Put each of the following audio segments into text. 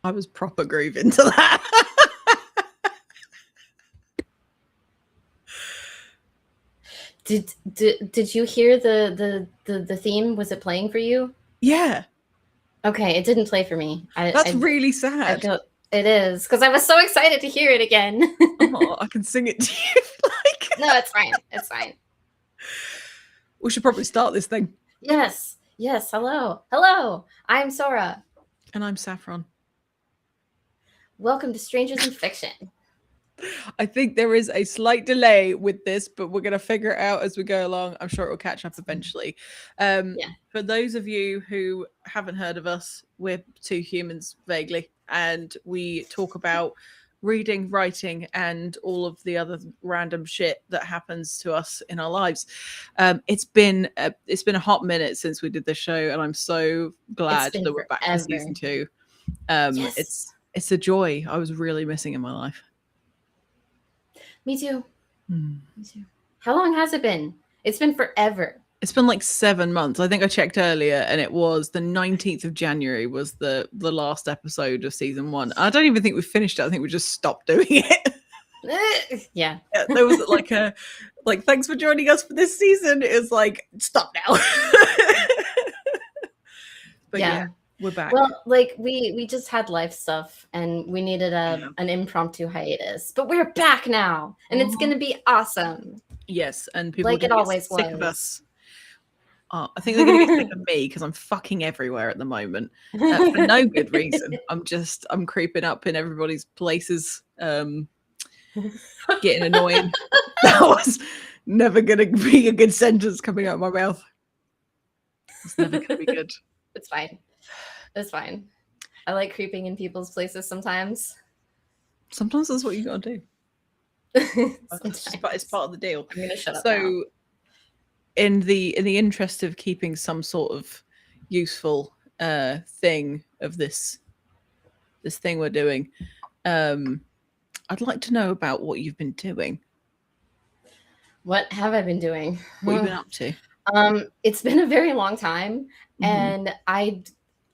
I was proper grooving to that. Did you hear the theme? Was it playing for you? Yeah. Okay, it didn't play for me. That's really I sad. feel it is because I was so excited to hear it again. Oh, I can sing it to you if you like. No, it's fine. It's fine. We should probably start this thing. Yes. Yes. Hello. Hello. I'm Sora. And I'm Saffron. Welcome to Strangers in Fiction. I think there is a slight delay with this, but we're going to figure it out as we go along. I'm sure it will catch up eventually. Yeah. For those of you who haven't heard of us, we're two humans vaguely, and we talk about reading, writing, and all of the other random shit that happens to us in our lives. It's been a hot minute since we did this show, and I'm so glad that we're back for season 2. Yes. It's a joy I was really missing in my life. Me too. Me too. How long has it been? It's been forever. It's been like 7 months. I think I checked earlier, and it was the 19th of January was the last episode of season 1. I don't even think we finished it. I think we just stopped doing it. Yeah. There was like thanks for joining us for this season. It was like, stop now. But yeah, we're back. Well, like we just had life stuff and we needed an impromptu hiatus, but we're back now and it's going to be awesome. Yes, and people like it always sick was. of us. I think they're going to get sick of me because I'm fucking everywhere at the moment for no good reason. I'm creeping up in everybody's places, getting annoying. That was never going to be a good sentence coming out of my mouth. It's never going to be good. It's fine. It's fine. I like creeping in people's places sometimes. Sometimes that's what you got to do. It's part of the deal. I'm gonna shut up now. In the interest of keeping some sort of useful thing of this thing we're doing, I'd like to know about what you've been doing. What have I been doing? What have you been up to? It's been a very long time, and I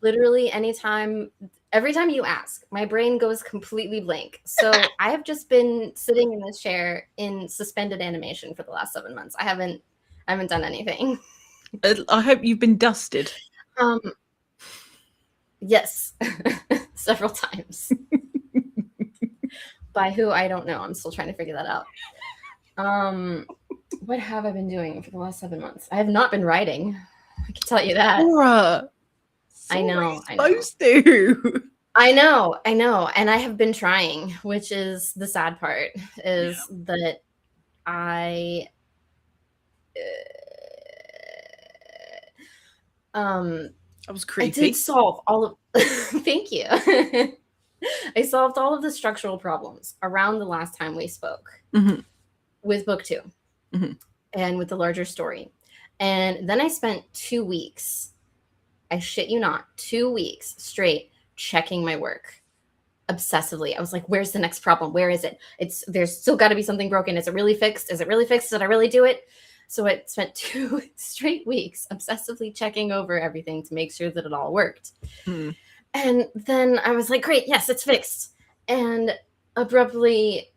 literally every time you ask, my brain goes completely blank. So I have just been sitting in this chair in suspended animation for the last 7 months. I haven't done anything. I hope you've been dusted. Yes, several times. By who, I don't know. I'm still trying to figure that out. What have I been doing for the last 7 months? I have not been writing. I can tell you that. Sora, I know. Supposed to. I know. And I have been trying, which is the sad part, is that I was creepy. I did solve all of thank you. I solved all of the structural problems around the last time we spoke with book 2 and with the larger story. And then I spent 2 weeks, I shit you not, 2 weeks straight checking my work obsessively. I was like, where's the next problem? Where is it? There's still got to be something broken. Is it really fixed? Did I really do it? So I spent 2 straight weeks obsessively checking over everything to make sure that it all worked. And then I was like, great, yes, it's fixed. And abruptly,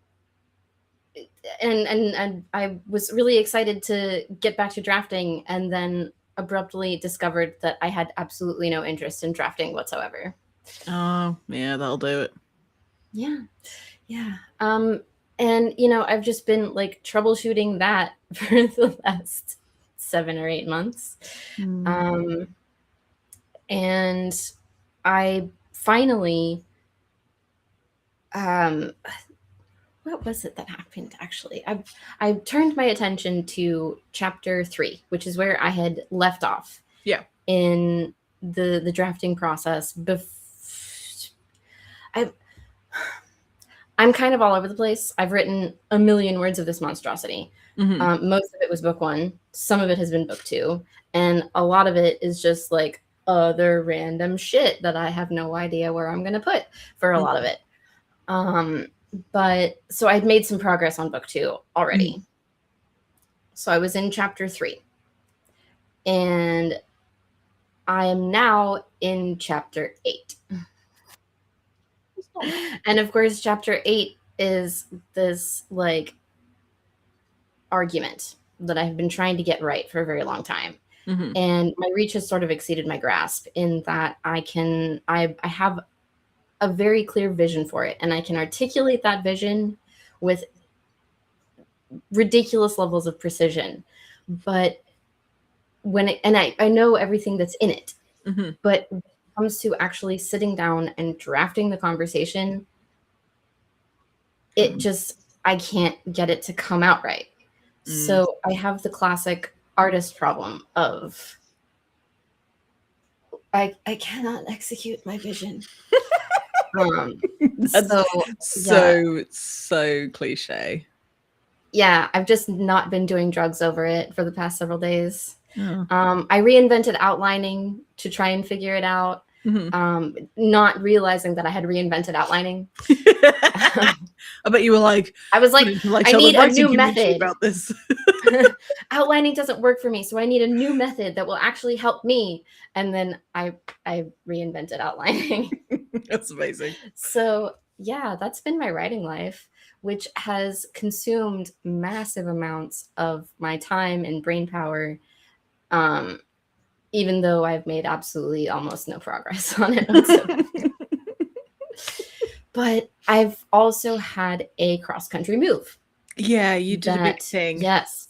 and I was really excited to get back to drafting, and then abruptly discovered that I had absolutely no interest in drafting whatsoever. Oh, yeah, that'll do it. Yeah. And, I've just been like troubleshooting that for the last 7 or 8 months. And I finally, what was it that happened? Actually, I turned my attention to chapter 3, which is where I had left off. Yeah. In the drafting process. I'm kind of all over the place. I've written a million words of this monstrosity. Most of it was book 1. Some of it has been book 2. And a lot of it is just like other random shit that I have no idea where I'm going to put for a lot of it. But so I'd made some progress on book 2 already. So I was in chapter 3. And I am now in chapter 8. And of course, chapter 8 is this like argument that I've been trying to get right for a very long time. Mm-hmm. And my reach has sort of exceeded my grasp in that I have a very clear vision for it, and I can articulate that vision with ridiculous levels of precision. But I know everything that's in it, Mm-hmm. but when it comes to actually sitting down and drafting the conversation, it just, I can't get it to come out right. So I have the classic artist problem of I cannot execute my vision. That's so cliche. Yeah, I've just not been doing drugs over it for the past several days. Oh. I reinvented outlining to try and figure it out, not realizing that I had reinvented outlining. I bet you were like, I was like, I need a new method about this. Outlining doesn't work for me, so I need a new method that will actually help me. And then I reinvented outlining. That's amazing. So yeah, that's been my writing life, which has consumed massive amounts of my time and brain power, even though I've made absolutely almost no progress on it whatsoever. But I've also had a cross-country move. Yeah, you did a big thing. Yes.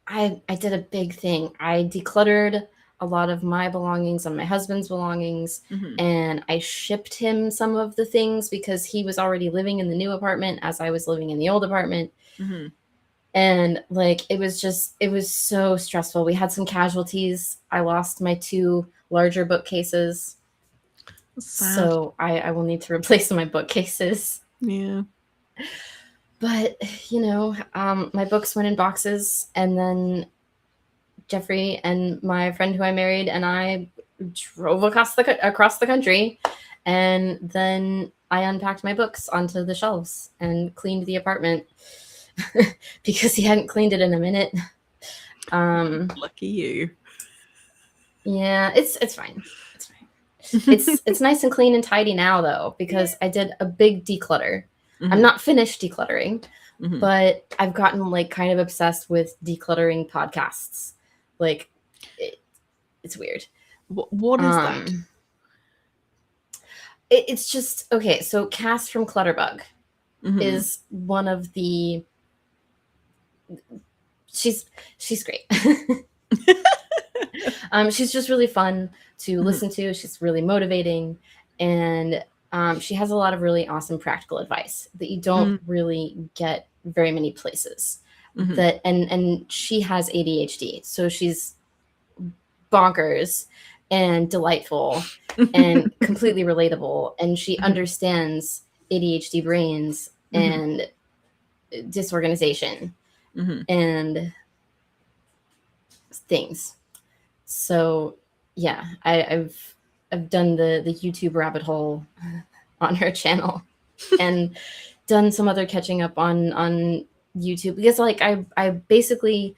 I did a big thing. I decluttered a lot of my belongings and my husband's belongings, and I shipped him some of the things because he was already living in the new apartment as I was living in the old apartment. And like, it was so stressful. We had some casualties. I lost my 2 larger bookcases. Sad. So I will need to replace my bookcases. Yeah. But, my books went in boxes, and then Jeffrey and my friend who I married and I drove across the country, and then I unpacked my books onto the shelves and cleaned the apartment because he hadn't cleaned it in a minute. Lucky you. Yeah, it's fine. It's fine. It's nice and clean and tidy now, though, because I did a big declutter. I'm not finished decluttering, but I've gotten like kind of obsessed with decluttering podcasts. Like, it's weird. What is that? It's just, okay, so Cass from Clutterbug is one of the... She's great. She's just really fun to listen to. She's really motivating, and she has a lot of really awesome practical advice that you don't really get very many places. That and she has ADHD, so she's bonkers and delightful and completely relatable, and she understands ADHD brains and disorganization and things. So yeah, I've done the YouTube rabbit hole on her channel and done some other catching up on YouTube, because like I basically,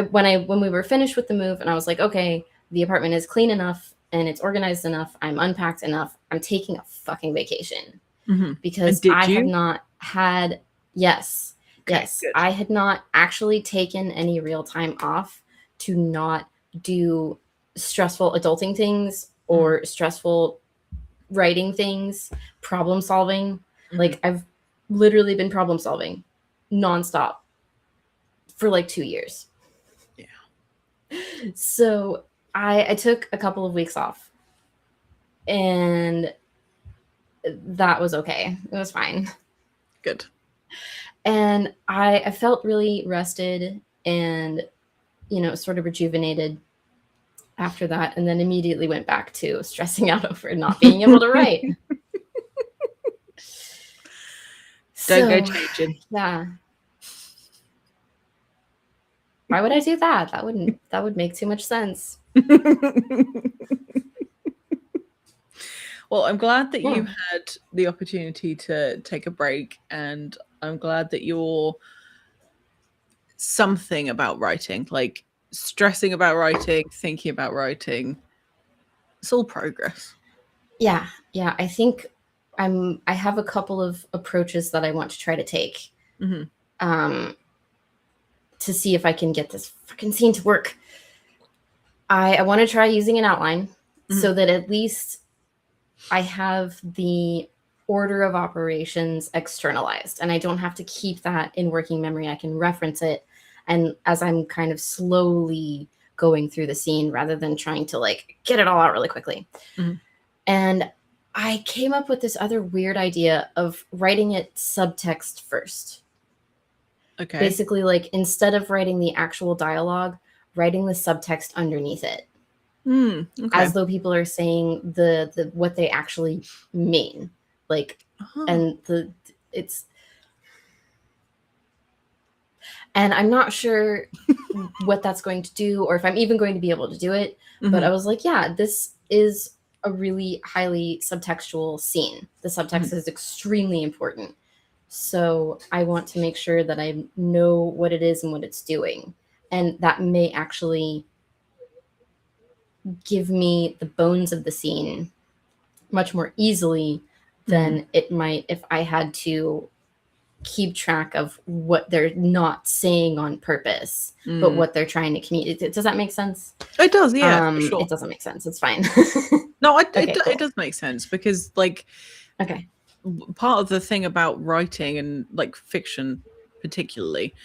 when we were finished with the move and I was like, okay, the apartment is clean enough and it's organized enough, I'm unpacked enough, I'm taking a fucking vacation. Because I had not had, yes, good. I had not actually taken any real time off to not do stressful adulting things or stressful writing things, problem solving. Like, I've literally been problem solving nonstop for like 2 years. Yeah. So I took a couple of weeks off, and that was okay. It was fine. Good. And I felt really rested and, sort of rejuvenated after that, and then immediately went back to stressing out over not being able to write. Don't go changing. Yeah. Why would I do that? That would make too much sense. Well, I'm glad that you had the opportunity to take a break, and I'm glad that you're something about writing, like stressing about writing, thinking about writing. It's all progress. Yeah, yeah. I think I have a couple of approaches that I want to try to take. Um, to see if I can get this fucking scene to work. I want to try using an outline so that at least I have the order of operations externalized and I don't have to keep that in working memory. I can reference it, and as I'm kind of slowly going through the scene rather than trying to like get it all out really quickly. And I came up with this other weird idea of writing it subtext first. Okay. Basically, like instead of writing the actual dialogue, writing the subtext underneath it. Okay. As though people are saying the what they actually mean. Like and and I'm not sure what that's going to do or if I'm even going to be able to do it. But I was like, yeah, this is a really highly subtextual scene. The subtext is extremely important. So I want to make sure that I know what it is and what it's doing. And that may actually give me the bones of the scene much more easily than it might if I had to keep track of what they're not saying on purpose, but what they're trying to communicate. Does that make sense? It does, yeah. For sure. It doesn't make sense. It's fine. No, it does make sense because, like, okay, part of the thing about writing and like fiction, particularly,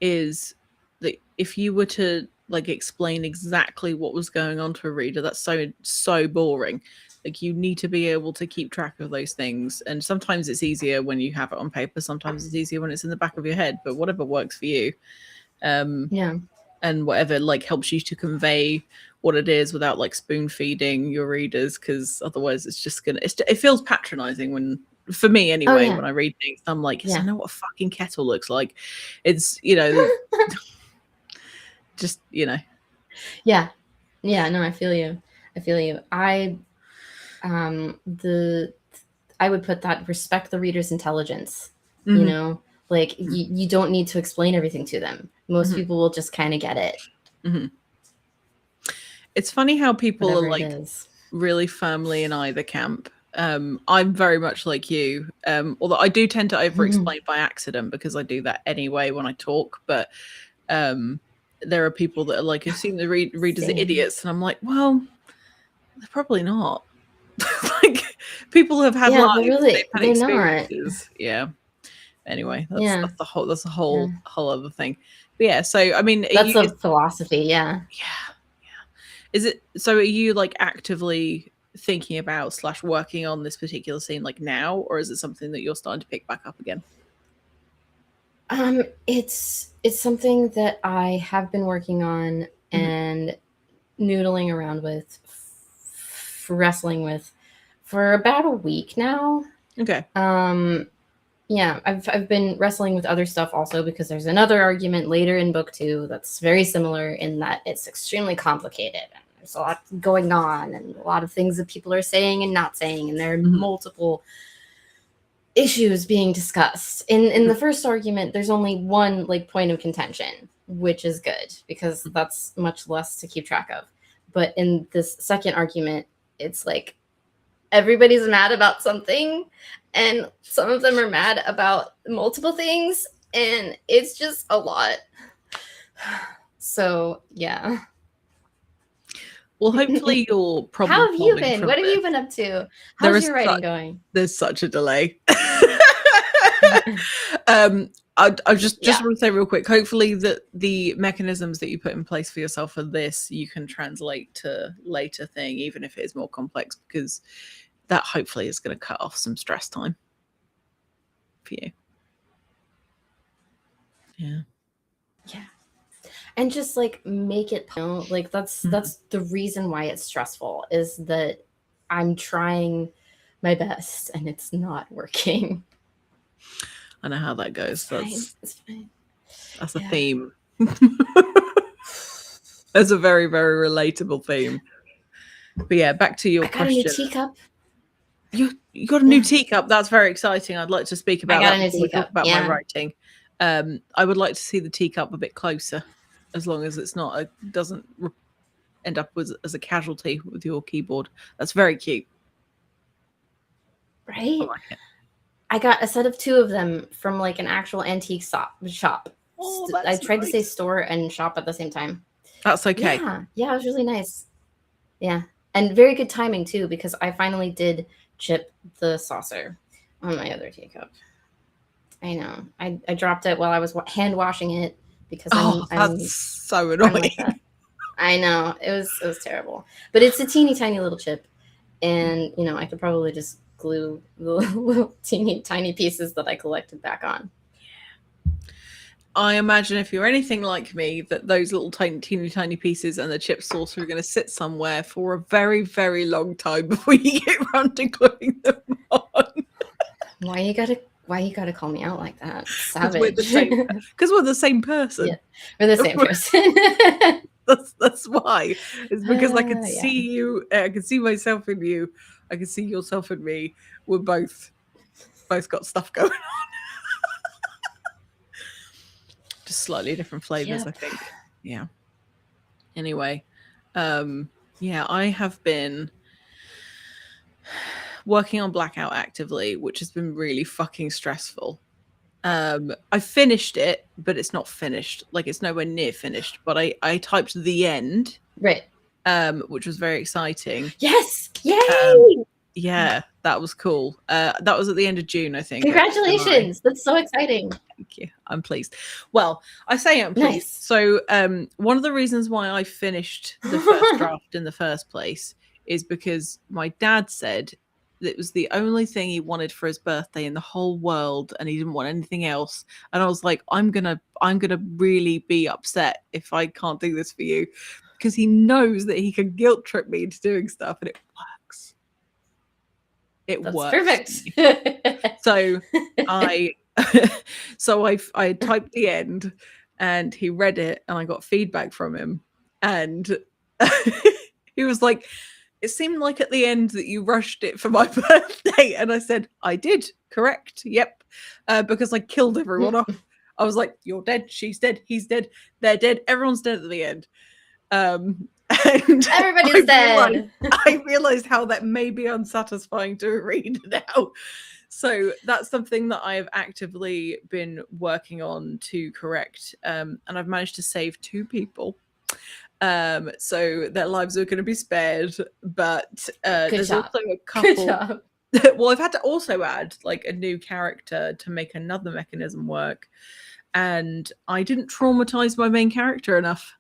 is that if you were to like explain exactly what was going on to a reader, that's so boring. Like, you need to be able to keep track of those things, and sometimes it's easier when you have it on paper, sometimes it's easier when it's in the back of your head, but whatever works for you. Yeah. And whatever like helps you to convey what it is without like spoon feeding your readers, because otherwise it's just gonna it feels patronizing when, for me anyway, when I read things, I'm like, yes, I know what a fucking kettle looks like. It's, you know, just, you know. Yeah. No, I feel you. I would put that respect the reader's intelligence. You know, like you don't need to explain everything to them. Most people will just kind of get it. It's funny how people are like really firmly in either camp. I'm very much like you, although I do tend to over explain by accident because I do that anyway when I talk, but there are people that are like, assume the readers are idiots, and I'm like, well, they're probably not. Like, people have had lives, they've had experiences. Not. Yeah. Anyway, that's a whole other thing. But yeah, so I mean, that's a philosophy. Yeah. Is it so? Are you like actively thinking about / working on this particular scene like now, or is it something that you're starting to pick back up again? It's something that I have been working on and noodling around with, wrestling with for about a week now. Okay. Yeah, I've been wrestling with other stuff also because there's another argument later in book 2 that's very similar in that it's extremely complicated and there's a lot going on and a lot of things that people are saying and not saying, and there are multiple issues being discussed. In the first argument, there's only one like point of contention, which is good because that's much less to keep track of. But in this second argument, it's like everybody's mad about something and some of them are mad about multiple things, and it's just a lot. So yeah. Well, hopefully you'll probably. How have you been? What have you been up to? How's your writing going? There's such a delay. I just want to say real quick, hopefully that the mechanisms that you put in place for yourself for this, you can translate to later thing, even if it is more complex, because that hopefully is going to cut off some stress time for you. Yeah. And just like make it, you know, like that's the reason why it's stressful, is that I'm trying my best and it's not working. I know how that goes. It's fine. That's a theme. That's a very, very relatable theme. But yeah, back to your question. I got a new teacup. You got a new teacup. That's very exciting. I'd like to speak about that before we talk about my writing. I would like to see the teacup a bit closer, as long as it's not doesn't end up as a casualty with your keyboard. That's very cute. Right? I like it. I got a set of 2 of them from like an actual antique shop. Oh, I that's tried to say nice. store and shop at the same time. That's okay. Yeah, it was really nice. Yeah, and very good timing too, because I finally did chip the saucer on my other teacup. I know. I dropped it while I was hand washing it because I'm that's so I'm annoying. like that. I know. It was terrible. But it's a teeny tiny little chip, and you know, I could probably just glue the little teeny tiny pieces that I collected back on. I imagine if you're anything like me, that those little teeny tiny pieces and the chip saucer are going to sit somewhere for a very, very long time before you get around to gluing them on. Why you gotta call me out like that? Savage. Because we're the same person. Yeah, we're the same person. That's why. It's because I can see you. I can see myself in you. I can see yourself in me. We're both got stuff going on. Just slightly different flavors, I think. Yeah. Anyway, yeah, I have been working on Blackout actively, which has been really fucking stressful. I finished it, but it's not finished. Like, it's nowhere near finished. But I typed the end, right? Which was very exciting. Yes, yay! Yeah, that was cool. That was at the end of June, I think. Congratulations! That's so exciting. Thank you. I'm pleased. Well, I say I'm pleased. Nice. So, one of the reasons why I finished the first draft in the first place is because my dad said it was the only thing he wanted for his birthday in the whole world, and he didn't want anything else. And I was like, I'm gonna really be upset if I can't do this for you, because he knows that he can guilt trip me into doing stuff, and it works. That's works. Perfect. So I typed the end, and he read it, and I got feedback from him, and he was like, it seemed like at the end that you rushed it for my birthday. And I said, I did. Correct. Yep. Because I killed everyone off. I was like, you're dead. She's dead. He's dead. They're dead. Everyone's dead at the end. And everybody's dead. I realized how that may be unsatisfying to read now. So that's something that I have actively been working on to correct. And I've managed to save 2 people. So their lives are going to be spared, but there's also a couple. Good job. Well, I've had to also add like a new character to make another mechanism work, and I didn't traumatize my main character enough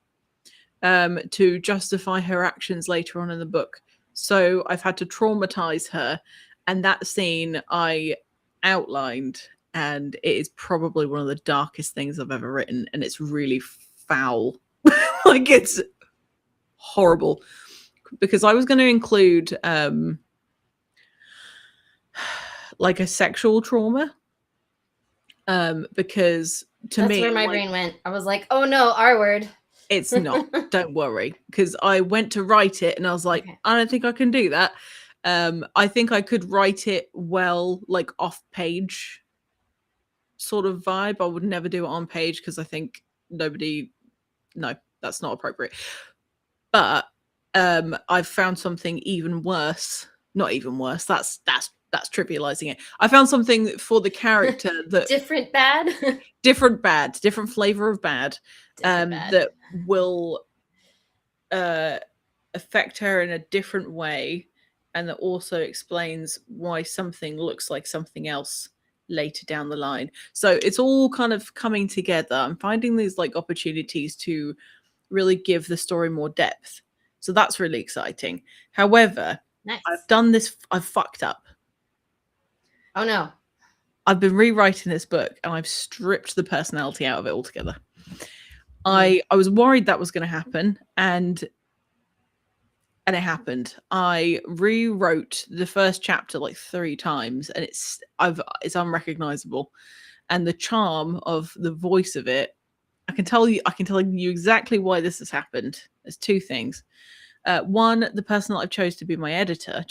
to justify her actions later on in the book. So I've had to traumatize her, and that scene I outlined, and it is probably one of the darkest things I've ever written, and it's really foul. Like, it's horrible, because I was going to include like a sexual trauma, because to me, that's where my brain went. I was like, oh no, R word. It's not. Don't worry, because I went to write it and I was like, okay, I don't think I can do that. I think I could write it well, like off page sort of vibe. I would never do it on page, because I think no, that's not appropriate. But I've found something even worse. Not even worse. That's trivializing it. I found something for the character that different bad, different flavor of bad, that will affect her in a different way, and that also explains why something looks like something else later down the line. So it's all kind of coming together. I'm finding these like opportunities to really give the story more depth. So that's really exciting. However, nice. I've fucked up. Oh no. I've been rewriting this book, and I've stripped the personality out of it altogether. I was worried that was going to happen, and it happened. I rewrote the first chapter like 3 times, and it's unrecognizable. And the charm of the voice of it, I can tell you exactly why this has happened. There's 2 things. One, the person that I've chosen to be my editor,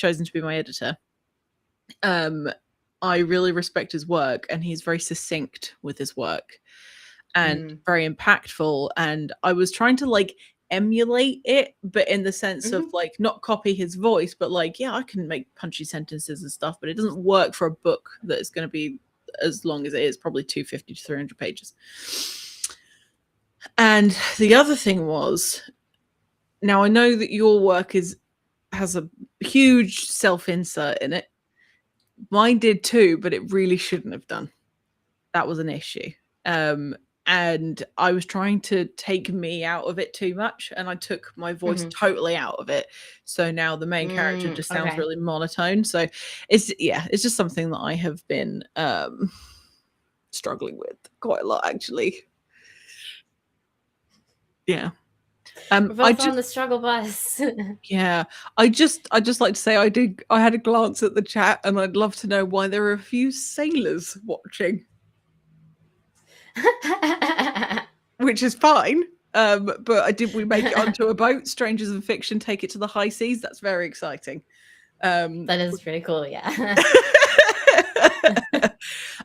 I really respect his work, and he's very succinct with his work and very impactful. And I was trying to like emulate it, but in the sense of like not copy his voice, but like, yeah, I can make punchy sentences and stuff, but it doesn't work for a book that is going to be as long as it is, probably 250 to 300 pages. And the other thing was, now I know that your work has a huge self-insert in it. Mine did too, but it really shouldn't have done. That was an issue. And I was trying to take me out of it too much, and I took my voice totally out of it. So now the main character just sounds really monotone. So it's just something that I have been struggling with quite a lot, actually. Yeah. We're both on the struggle bus. Yeah. I just like to say I had a glance at the chat, and I'd love to know why there are a few sailors watching. Which is fine. But we make it onto a boat? Strangers in Fiction take it to the high seas. That's very exciting. That is pretty cool, yeah.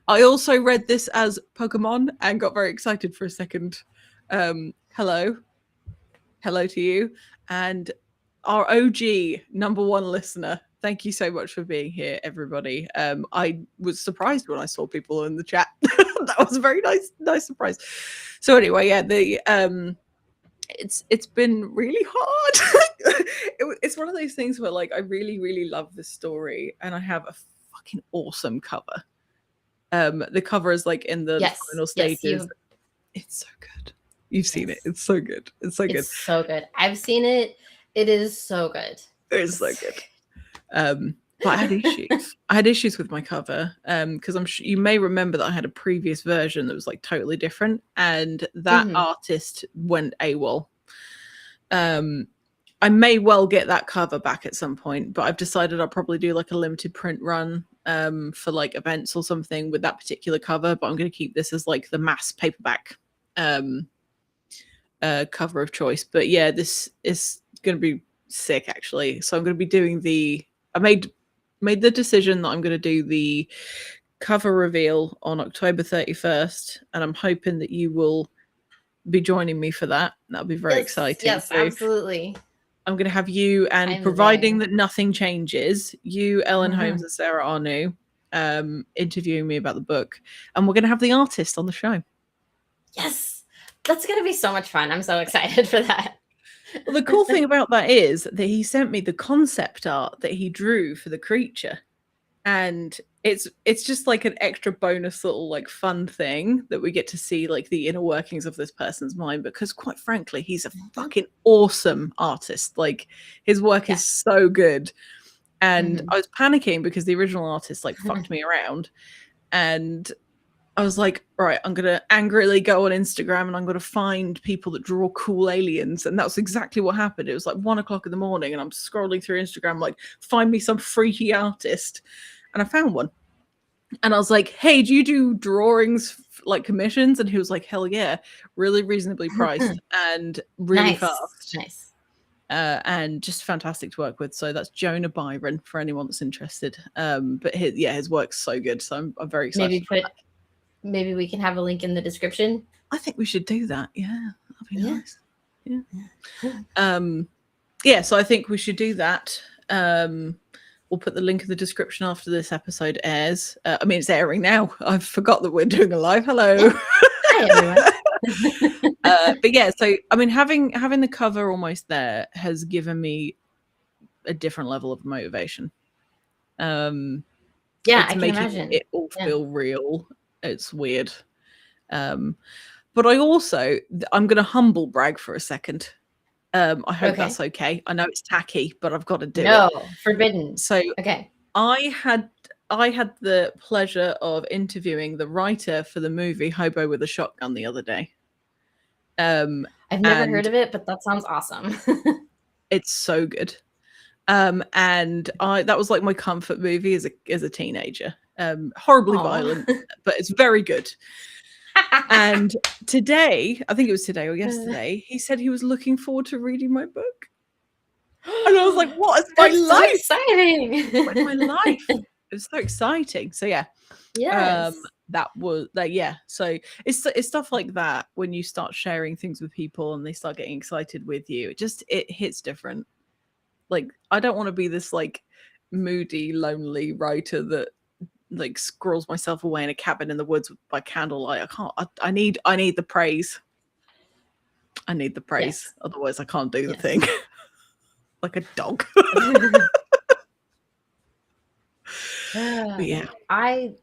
I also read this as Pokemon and got very excited for a second. Hello to you, and our OG #1 listener. Thank you so much for being here, everybody. I was surprised when I saw people in the chat. That was a very nice surprise. So anyway, yeah, it's been really hard. It's one of those things where like I really, really love this story, and I have a fucking awesome cover. The cover is like in the final stages. It's so good. You've seen it. It's so good. It's so good. It's so good. I've seen it. It is so good. It's so good. But I had issues. I had issues with my cover because you may remember that I had a previous version that was like totally different, and that artist went AWOL. I may well get that cover back at some point, but I've decided I'll probably do like a limited print run for like events or something with that particular cover, but I'm going to keep this as like the mass paperback cover of choice. But yeah, this is going to be sick actually. So I'm going to be doing I made the decision that I'm going to do the cover reveal on October 31st, and I'm hoping that you will be joining me for that. That'll be very exciting. Yes, so absolutely. I'm going to have you, and providing that nothing changes, you, Ellen Holmes, and Sarah Arnoux interviewing me about the book, and we're going to have the artist on the show. Yes, that's going to be so much fun. I'm so excited for that. Well, the cool thing about that is that he sent me the concept art that he drew for the creature, and it's just like an extra bonus little like fun thing that we get to see like the inner workings of this person's mind, because quite frankly he's a fucking awesome artist. Like his work is so good, and I was panicking because the original artist like fucked me around, and I was like, right, I'm going to angrily go on Instagram and I'm going to find people that draw cool aliens. And that's exactly what happened. It was like 1 o'clock in the morning and I'm scrolling through Instagram, like, find me some freaky artist. And I found one. And I was like, hey, do you do drawings, like commissions? And he was like, hell yeah, really reasonably priced and really fast. Nice. And just fantastic to work with. So that's Jonah Byron for anyone that's interested. But his work's so good. So I'm very excited. Maybe we can have a link in the description. I think we should do that. Yeah, that'd be nice. Yeah. So I think we should do that. We'll put the link in the description after this episode airs. I mean, it's airing now. I forgot that we're doing a live. Hello. Hi, everyone. But yeah, so I mean, having the cover almost there has given me a different level of motivation. I can imagine it all feel real. It's weird. But I also, I'm going to humble brag for a second. I hope that's okay. I know it's tacky, but I've got to do it. No, forbidden. So I had the pleasure of interviewing the writer for the movie Hobo with a Shotgun the other day. I've never heard of it, but that sounds awesome. It's so good. And that was like my comfort movie as a teenager. Horribly violent, but it's very good. And today, I think it was today or yesterday, he said he was looking forward to reading my book. And I was like, what is my life? So exciting. What is my life? was so exciting. So yeah. Yes. That was like, yeah. So it's stuff like that when you start sharing things with people and they start getting excited with you. It hits different. Like, I don't want to be this like moody, lonely writer that like scrolls myself away in a cabin in the woods by candlelight. I can't. I need the praise. I need the praise. Yes. Otherwise, I can't do the thing. Like a dog. But yeah, I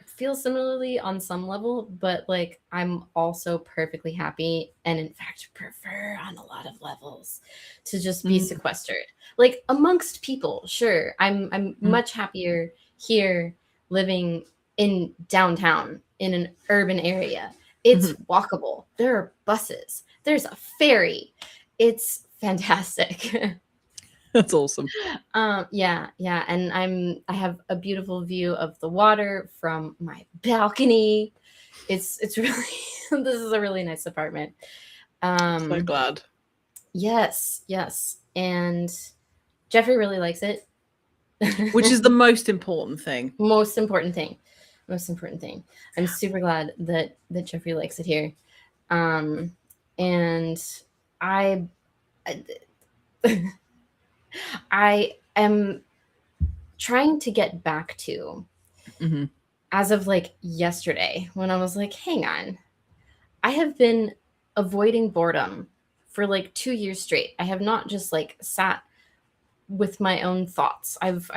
feel similarly on some level, but like I'm also perfectly happy, and in fact prefer on a lot of levels to just be sequestered, like amongst people. Sure, I'm much happier here living in downtown in an urban area. It's walkable. There are buses. There's a ferry. It's fantastic. That's awesome. Yeah, and I have a beautiful view of the water from my balcony. It's really this is a really nice apartment. So glad. Yes, and Jeffrey really likes it, which is the most important thing. Most important thing. I'm super glad that Jeffrey likes it here, and I am trying to get back to, as of like yesterday, when I was like, hang on, I have been avoiding boredom for like 2 years straight. I have not just like sat with my own thoughts. I've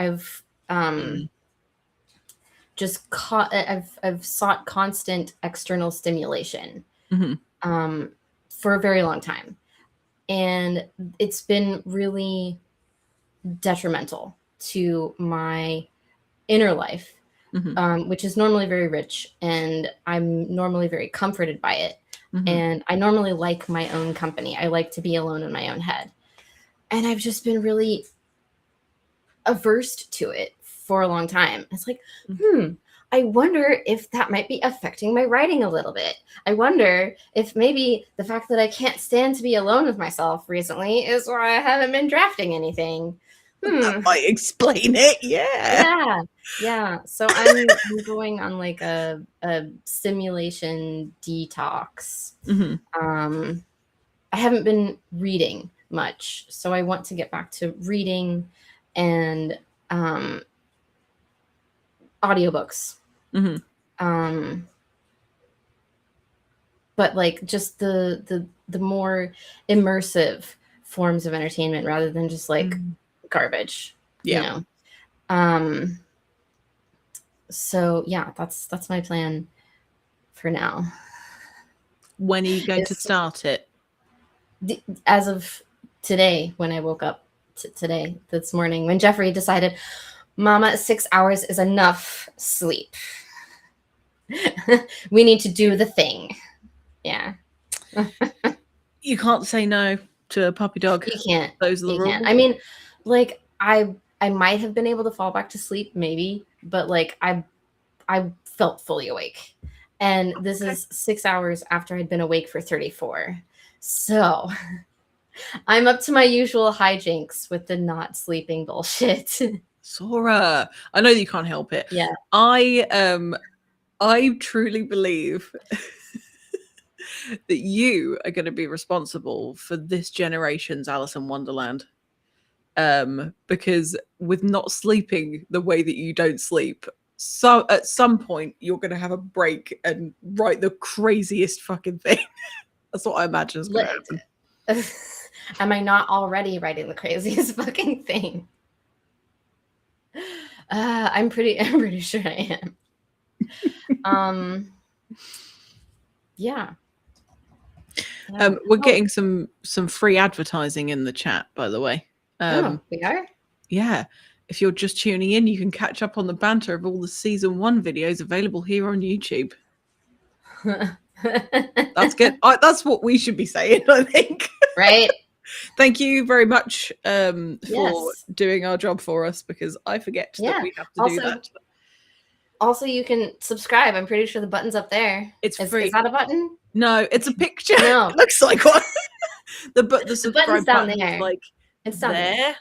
sought constant external stimulation for a very long time, and it's been really detrimental to my inner life, which is normally very rich, and I'm normally very comforted by it. And I normally like my own company. I like to be alone in my own head. And I've just been really averse to it for a long time. It's like, I wonder if that might be affecting my writing a little bit. I wonder if maybe the fact that I can't stand to be alone with myself recently is why I haven't been drafting anything. That might explain it. Yeah. So I'm going on like a stimulation detox. I haven't been reading much, so I want to get back to reading and audiobooks. But like just the more immersive forms of entertainment rather than just like garbage, you know. So yeah, that's my plan for now. When are you going to start it? As of today, when I woke up this morning, when Jeffrey decided, Mama, 6 hours is enough sleep. We need to do the thing. Yeah. You can't say no to a puppy dog. You can't. Those are the rules. I mean, like I might have been able to fall back to sleep, maybe, but like I felt fully awake. And this is 6 hours after I'd been awake for 34. So I'm up to my usual hijinks with the not sleeping bullshit. Sora, I know that you can't help it. Yeah. I truly believe that you are going to be responsible for this generation's Alice in Wonderland. Because with not sleeping the way that you don't sleep, so at some point you're going to have a break and write the craziest fucking thing. That's what I imagine is going to happen. Am I not already writing the craziest fucking thing? I'm pretty sure I am. Yeah. We're getting some free advertising in the chat, by the way. We are? Yeah. If you're just tuning in, you can catch up on the banter of all the season 1 videos available here on YouTube. That's good. That's what we should be saying, I think. Right. Thank you very much for doing our job for us, because I forget that we have to do that. Also, you can subscribe. I'm pretty sure the button's up there. It's free. Is that a button? No, it's a picture. No. It looks like one. The subscribe button's down button there. is like, it's down there.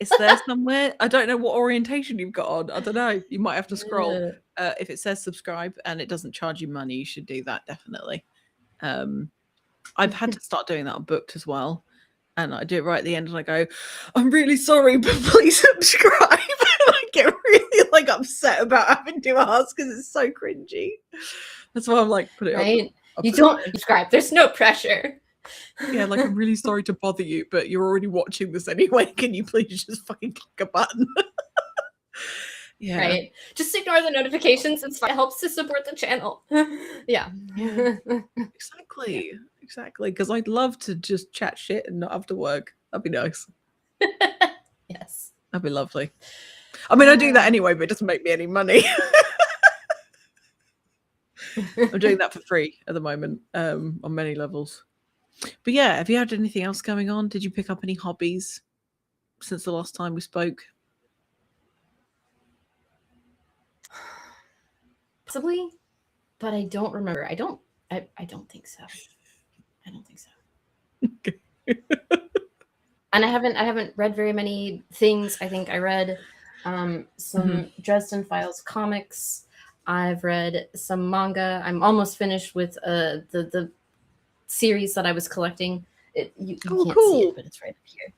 It's there somewhere. I don't know what orientation you've got on. I don't know. You might have to scroll. If it says subscribe and it doesn't charge you money, you should do that definitely. I've had to start doing that on Booked as well. And I do it right at the end and I go, I'm really sorry, but please subscribe. And I get really like upset about having to ask because it's so cringy. That's why I'm like, put it right. up. You don't subscribe. There's no pressure. Yeah, like I'm really sorry to bother you, but you're already watching this anyway. Can you please just fucking click a button? Yeah. Right. Just ignore the notifications. It's fine. It helps to support the channel. Yeah. Exactly. Because I'd love to just chat shit and not have to work. That'd be nice. Yes. That'd be lovely. I mean, I do that anyway, but it doesn't make me any money. I'm doing that for free at the moment, on many levels. But yeah, have you had anything else going on? Did you pick up any hobbies since the last time we spoke? Possibly, but I don't remember. I don't think so. I don't think so. Okay. And I haven't read very many things. I think I read some Dresden Files comics. I've read some manga. I'm almost finished with the series that I was collecting. You can't see it, but it's right up here.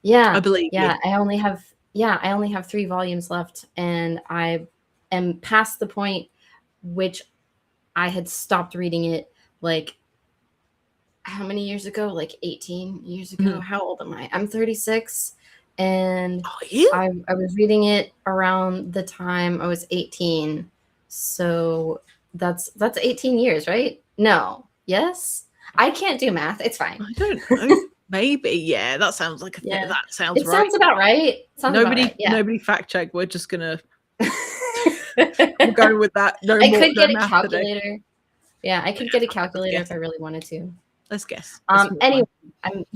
Yeah, I believe. Yeah, I only have 3 volumes left, and I am past the point which I had stopped reading it. Like, how many years ago? Like 18 years ago. How old am I? I'm 36, and I was reading it around the time I was 18. So that's 18 years, right? No. Yes. I can't do math. It's fine. I don't know. Maybe. Yeah, that sounds like that sounds right. Sounds about right. Nobody fact check. We're just gonna we'll go with that. I could get a calculator. Today. Yeah, I could get a calculator if I really wanted to. Let's guess. Anyway, and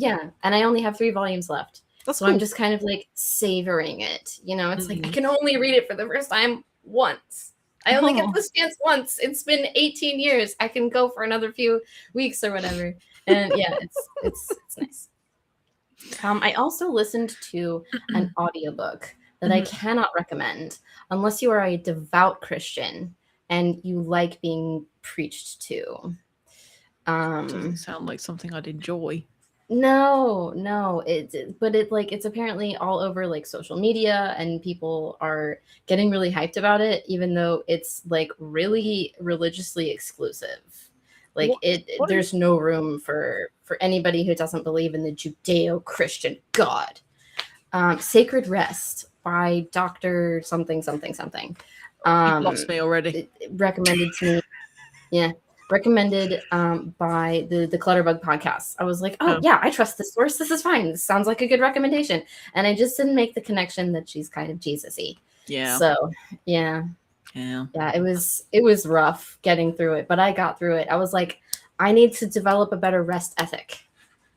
I only have 3 volumes left. That's so cool. I'm just kind of like savoring it. You know, it's like I can only read it for the first time once. I only get this chance once. It's been 18 years. I can go for another few weeks or whatever. And yeah, it's nice. I also listened to an audiobook that I cannot recommend unless you are a devout Christian and you like being preached to. Doesn't sound like something I'd enjoy. No, it's apparently all over like social media, and people are getting really hyped about it, even though it's like really religiously exclusive. Like there's no room for anybody who doesn't believe in the Judeo-Christian God. Sacred Rest by Dr. something. You lost me already. Recommended to me. Yeah. Recommended by the Clutterbug podcast. I was like, oh yeah, I trust this source. This is fine. This sounds like a good recommendation. And I just didn't make the connection that she's kind of Jesus-y. Yeah. So yeah. It was rough getting through it, but I got through it. I was like, I need to develop a better rest ethic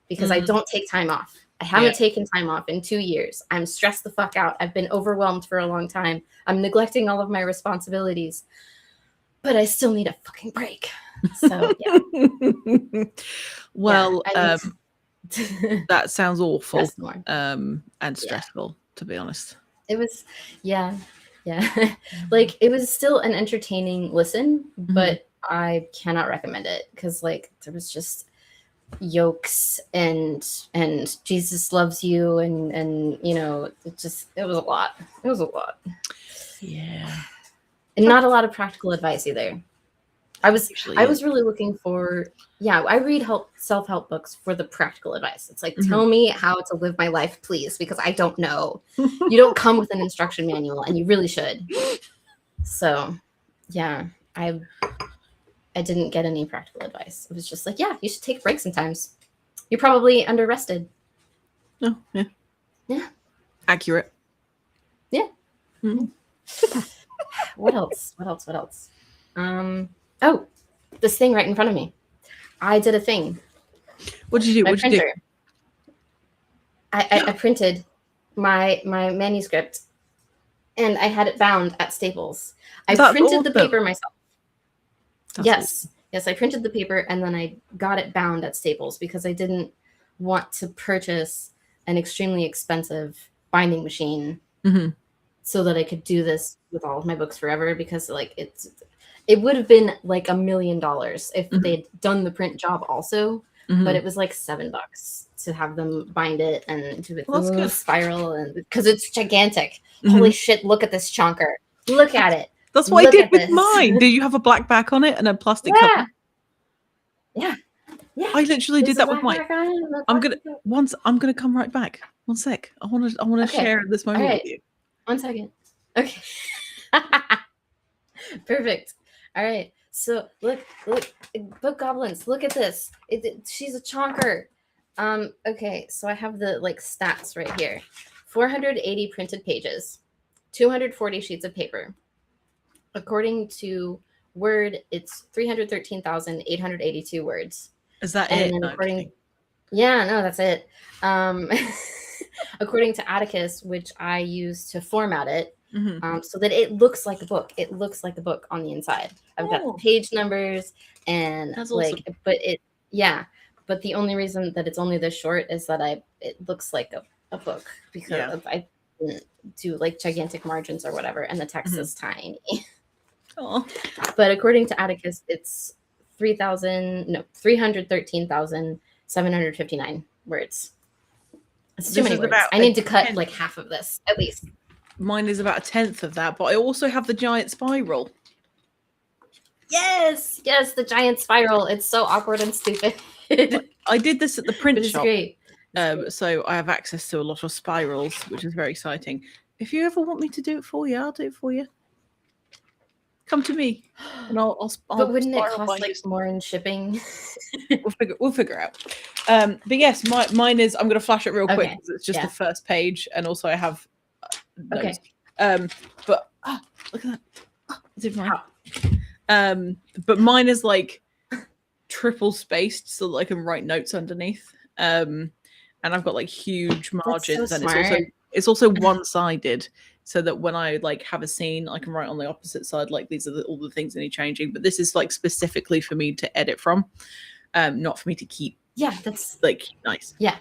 because I don't take time off. I haven't taken time off in 2 years. I'm stressed the fuck out. I've been overwhelmed for a long time. I'm neglecting all of my responsibilities, but I still need a fucking break. So yeah. Well, that sounds awful and stressful, to be honest. It was like it was still an entertaining listen, but I cannot recommend it because like there was just yokes and Jesus loves you and you know it was a lot. Yeah. And not a lot of practical advice either. I was really looking for, I read self-help books for the practical advice. It's like, tell me how to live my life, please, because I don't know. You don't come with an instruction manual, and you really should. So, yeah, I didn't get any practical advice. It was just like, you should take breaks sometimes. You're probably under-rested. Oh, yeah. Yeah. Accurate. Yeah. What else? Oh, this thing right in front of me. I did a thing. What did you do? I printed my manuscript, and I had it bound at Staples. I printed the paper myself. Yes, I printed the paper, and then I got it bound at Staples because I didn't want to purchase an extremely expensive binding machine so that I could do this with all of my books forever, because like it would have been like $1 million if they'd done the print job also, but it was like $7 to have them bind it and do the spiral, and because it's gigantic. Holy shit, look at this chonker. Look at it. That's what I did with mine. Did you have a black back on it and a plastic cover? Yeah. I literally did that with mine. I'm gonna come right back. One sec. I want to share this moment with you. 1 second. Okay. Perfect. All right. So look, book goblins. Look at this. She's a chonker. Okay. So I have the like stats right here. 480 printed pages, 240 sheets of paper. According to Word, it's 313,882 words. Is that and it? Then no, that's it. According to Atticus, which I use to format it, so that it looks like a book. It looks like a book on the inside. I've got the page numbers and that's like, awesome. But the only reason that it's only this short is that it looks like a book, because I didn't do like gigantic margins or whatever, and the text is tiny. Oh. But according to Atticus, it's 313,759 words. It's too many words. I need to cut like half of this at least. Mine is about 1/10 of that, but I also have the giant spiral. Yes, the giant spiral. It's so awkward and stupid. I did this at the print shop. Great. So I have access to a lot of spirals, which is very exciting. If you ever want me to do it for you, I'll do it for you. Come to me, and I'll but wouldn't it cost like more in shipping? We'll figure out. But yes, mine is. I'm going to flash it real quick because it's just the first page, and also I have notes. But look at that. I did mine. But mine is like triple spaced so that I can write notes underneath. And I've got like huge margins, so and it's also one-sided, so that when I like have a scene, I can write on the opposite side. Like these are all the things that need changing. But this is like specifically for me to edit from, not for me to keep. Yeah, that's like nice. Yeah.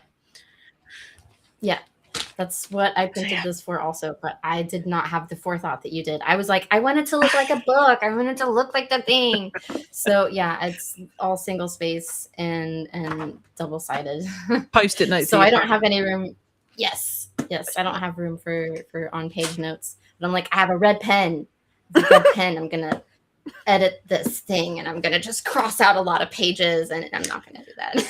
That's what I printed this for also, but I did not have the forethought that you did. I was like, I want it to look like a book. I want it to look like the thing. So yeah, it's all single space and double-sided. Post-it notes. So I don't have any room. Yes, I don't have room for on-page notes. But I'm like, I have a red pen. I'm gonna edit this thing, and I'm gonna just cross out a lot of pages, and I'm not gonna do that.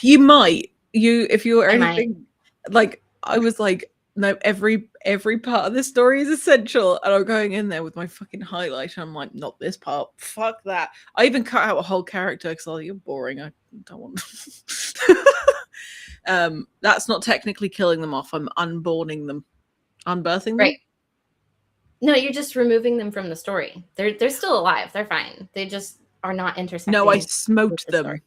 You might. If you were anything like. I was like, no, every part of this story is essential. And I'm going in there with my fucking highlighter. I'm like, not this part. Fuck that. I even cut out a whole character because I was like, you're boring. I don't want that's not technically killing them off. I'm unborning them. Unbirthing them? Right. No, you're just removing them from the story. They're still alive. They're fine. They just are not intersecting. No, I smoked them. Story.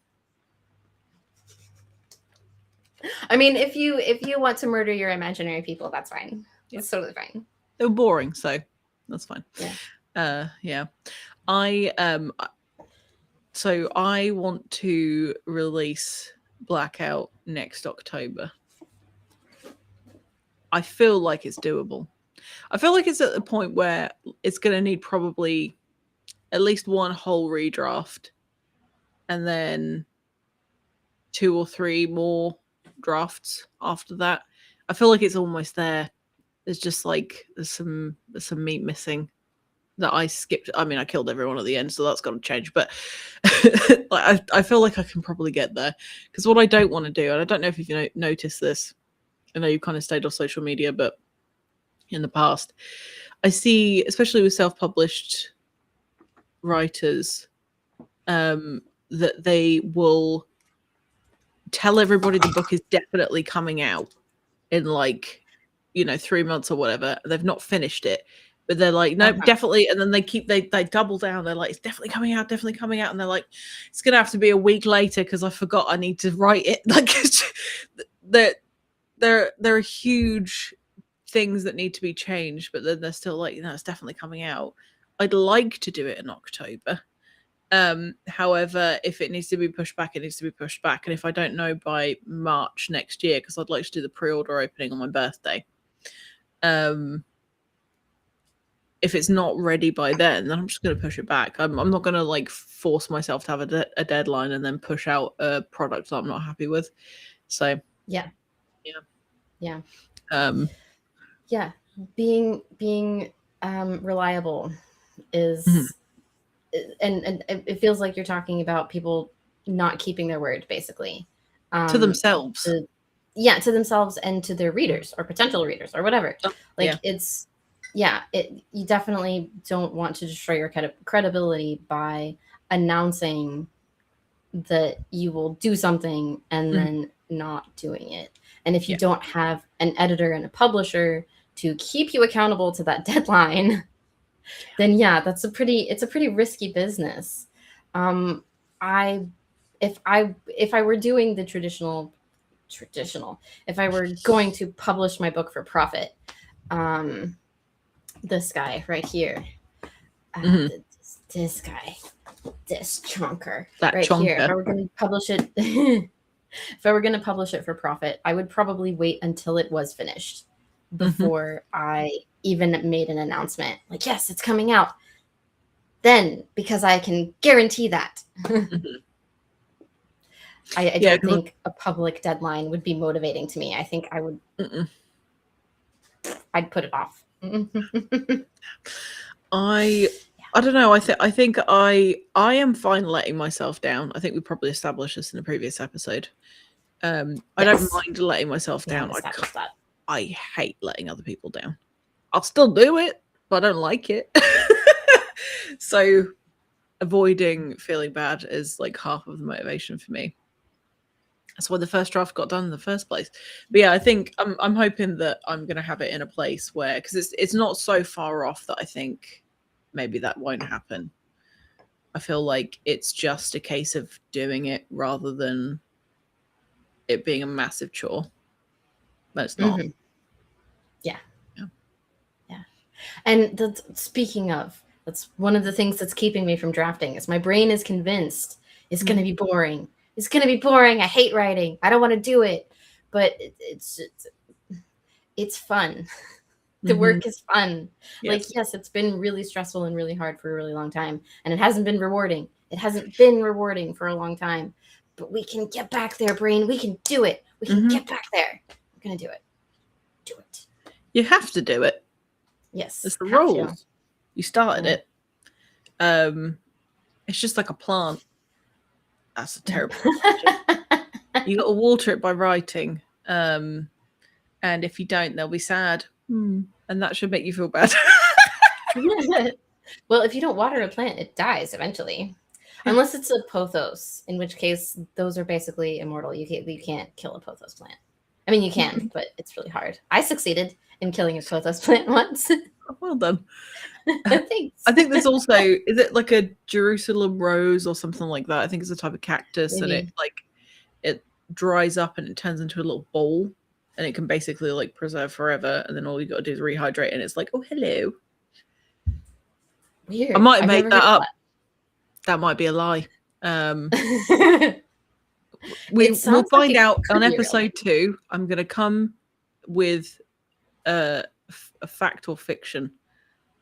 I mean, if you want to murder your imaginary people, that's fine. It's totally fine. They were boring, so that's fine. Yeah. So I want to release Blackout next October. I feel like it's doable. I feel like it's at the point where it's going to need probably at least one whole redraft, and then 2 or 3 more drafts after that. I feel like it's almost there. There's just like there's some meat missing that I skipped. I mean, I killed everyone at the end, so that's got to change. But like, I feel like I can probably get there, because what I don't want to do, and I don't know if you've noticed this. I know you kind of stayed off social media, but in the past, I see, especially with self-published writers, that they will tell everybody the book is definitely coming out in 3 months or whatever. They've not finished it, but they're like, no, definitely. And then they double down. They're like, it's definitely coming out. And they're like, it's going to have to be a week later because I forgot I need to write it. Like, there are huge things that need to be changed, but then they're still like, it's definitely coming out. I'd like to do it in October. However, if it needs to be pushed back, it needs to be pushed back. And if I don't know by March next year, because I'd like to do the pre-order opening on my birthday, if it's not ready by then I'm just going to push it back. I'm not going to like force myself to have a deadline and then push out a product that I'm not happy with. So yeah. Being reliable is and it feels like you're talking about people not keeping their word, basically, to themselves. To themselves and to their readers or potential readers or whatever. You definitely don't want to destroy your credibility by announcing that you will do something and then not doing it. And if you don't have an editor and a publisher to keep you accountable to that deadline, then it's a pretty risky business. If I were doing the traditional, if I were going to publish my book for profit, this guy right here, this guy, this chunker here, if I were going to publish it, if I were going to publish it for profit, I would probably wait until it was finished before I even made an announcement. Like, yes, it's coming out. Then, because I can guarantee that. I don't think a public deadline would be motivating to me. I think I would. I'd put it off. I don't know. I think I am fine letting myself down. I think we probably established this in a previous episode. I don't mind letting myself down. I hate letting other people down. I'll still do it, but I don't like it. So avoiding feeling bad is like half of the motivation for me. That's why the first draft got done in the first place. But I think I'm hoping that I'm going to have it in a place where, because it's not so far off that I think maybe that won't happen. I feel like it's just a case of doing it rather than it being a massive chore. But it's not. Yeah. And speaking of, that's one of the things that's keeping me from drafting is my brain is convinced it's going to be boring. It's going to be boring. I hate writing. I don't want to do it. But it's fun. The work is fun. Yes. Like, yes, it's been really stressful and really hard for a really long time. And it hasn't been rewarding. It hasn't been rewarding for a long time. But we can get back there, brain. We can do it. We can get back there. We're going to do it. Do it. You have to do it. Yes. It's the rules. You started it. It's just like a plant. That's a terrible You got to water it by writing. And if you don't, they'll be sad. And that should make you feel bad. Well, if you don't water a plant, it dies eventually. Unless it's a pothos, in which case those are basically immortal. You can't kill a pothos plant. I mean, you can, but it's really hard. I succeeded in killing a pothos plant once. Well done. Thanks. I think there's also, is it like a Jerusalem rose or something like that? I think it's a type of cactus. Maybe. And it dries up and it turns into a little ball and it can basically like preserve forever. And then all you got to do is rehydrate and it's like, oh, hello. Weird. I might have made that up. That might be a lie. We'll find out on episode 2. I'm going to come with a fact or fiction.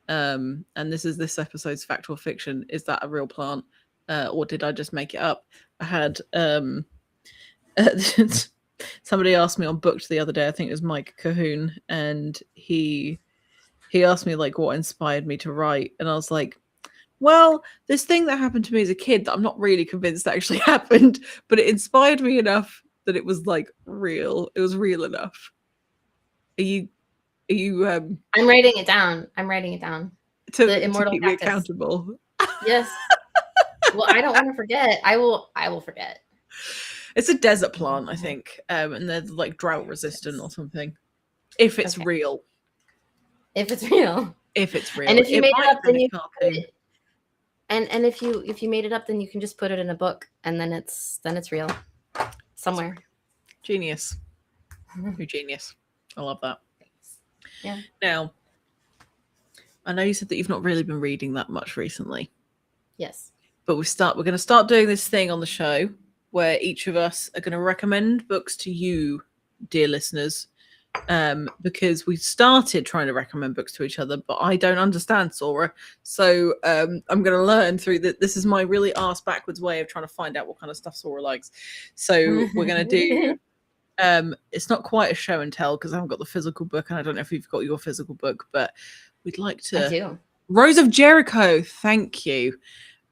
And this is this episode's fact or fiction. Is that a real plant? Or did I just make it up? I had somebody asked me on Booked the other day, I think it was Mike Cahoon, and he asked me like what inspired me to write, and I was like, well, this thing that happened to me as a kid that I'm not really convinced actually happened, but it inspired me enough that it was like real. It was real enough. Are you I'm writing it down. To the immortal keep me accountable. Yes. Well, I don't want to forget. I will forget. It's a desert plant, I think. And they're like drought resistant or something. If it's real. If it's real. And if you made it up, then you put it. And if you made it up, then you can just put it in a book and then it's real. Somewhere. Genius. You're genius. I love that. Yeah. Now, I know you said that you've not really been reading that much recently. Yes. but we're going to start doing this thing on the show where each of us are going to recommend books to you, dear listeners, because we started trying to recommend books to each other, but I don't understand Sora, so I'm going to learn through that. This is my really arse backwards way of trying to find out what kind of stuff Sora likes. So we're going to do it's not quite a show and tell because I haven't got the physical book, and I don't know if you've got your physical book, but we'd like to. I do. Rose of Jericho, thank you.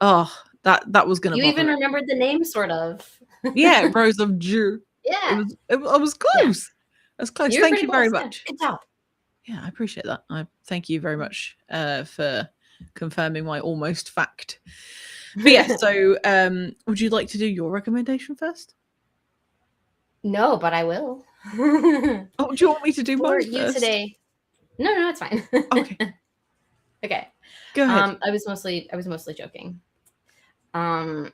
Oh, that was gonna. You even remembered the name, sort of. Yeah, Rose of Jericho. Yeah, I was close. Yeah. That's close. Thank you very much. Good job. Yeah, I appreciate that. I thank you very much for confirming my almost fact. But yeah, so would you like to do your recommendation first? No, but I will. Oh, do you want me to do for mine you first? Today? No, it's fine. Okay. Okay. Go ahead. I was mostly joking. Brain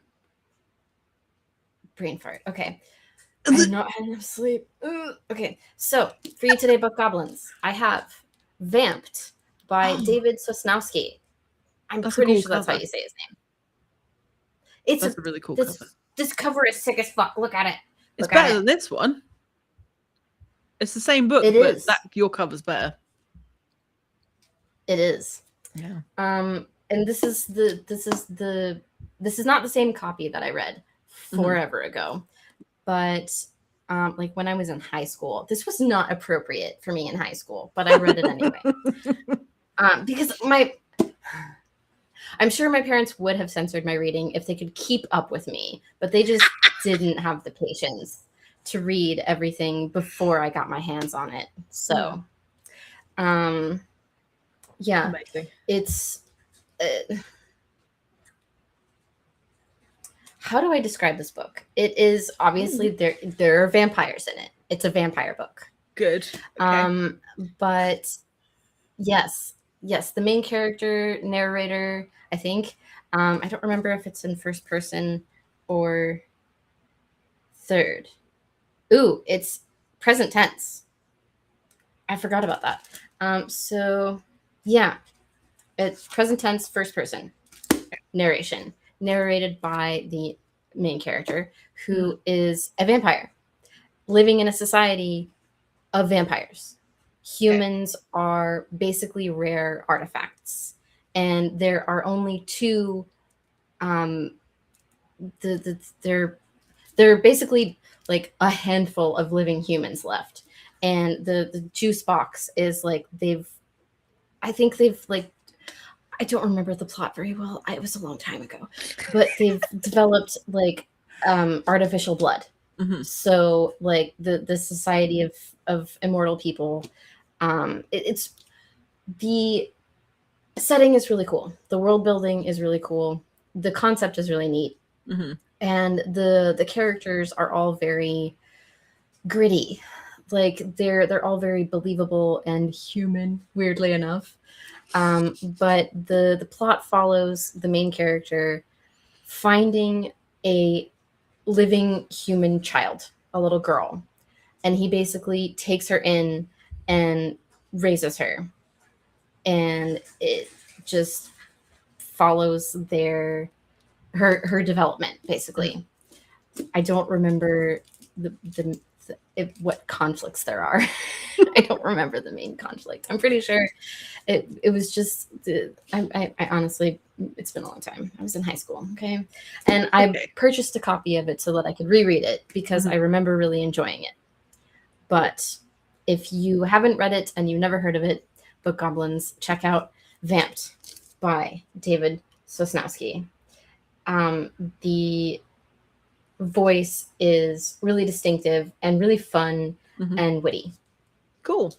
fart. Okay. I've not had enough sleep. Okay. So for you today, Book Goblins, I have Vamped by David Sosnowski. I'm pretty sure that's how you say his name. That's a really cool cover. This cover is sick as fuck. Look at it. It's better than this one. It's the same book, but your cover's better. It is. Yeah. And this is not the same copy that I read forever ago, but like when I was in high school, this was not appropriate for me in high school, but I read it anyway. Because I'm sure my parents would have censored my reading if they could keep up with me, but they just didn't have the patience to read everything before I got my hands on it. So, yeah, amazing. It's how do I describe this book? It is obviously there are vampires in it. It's a vampire book. Good. Okay. But yes, the main character, narrator, I think. I don't remember if it's in first person or third. Ooh, it's present tense. I forgot about that. So yeah, it's present tense, first person narration, narrated by the main character, who is a vampire living in a society of vampires. Humans are basically rare artifacts, and there are only two. They're basically like a handful of living humans left, and the juice box is like I don't remember the plot very well. It was a long time ago, but they've developed like artificial blood. Mm-hmm. So like the society of immortal people. It's the setting is really cool. The world building is really cool. The concept is really neat. Mm-hmm. And the characters are all very gritty. Like they're all very believable and human, weirdly enough. But the plot follows the main character finding a living human child, a little girl. And he basically takes her in and raises her. And it just follows her development, basically. I don't remember what conflicts there are. I don't remember the main conflict. I'm pretty sure it was just I honestly, it's been a long time. I was in high school, okay? And I purchased a copy of it so that I could reread it because I remember really enjoying it. But if you haven't read it and you've never heard of it, Book Goblins, check out Vamped by David Sosnowski. The voice is really distinctive and really fun and witty. Cool.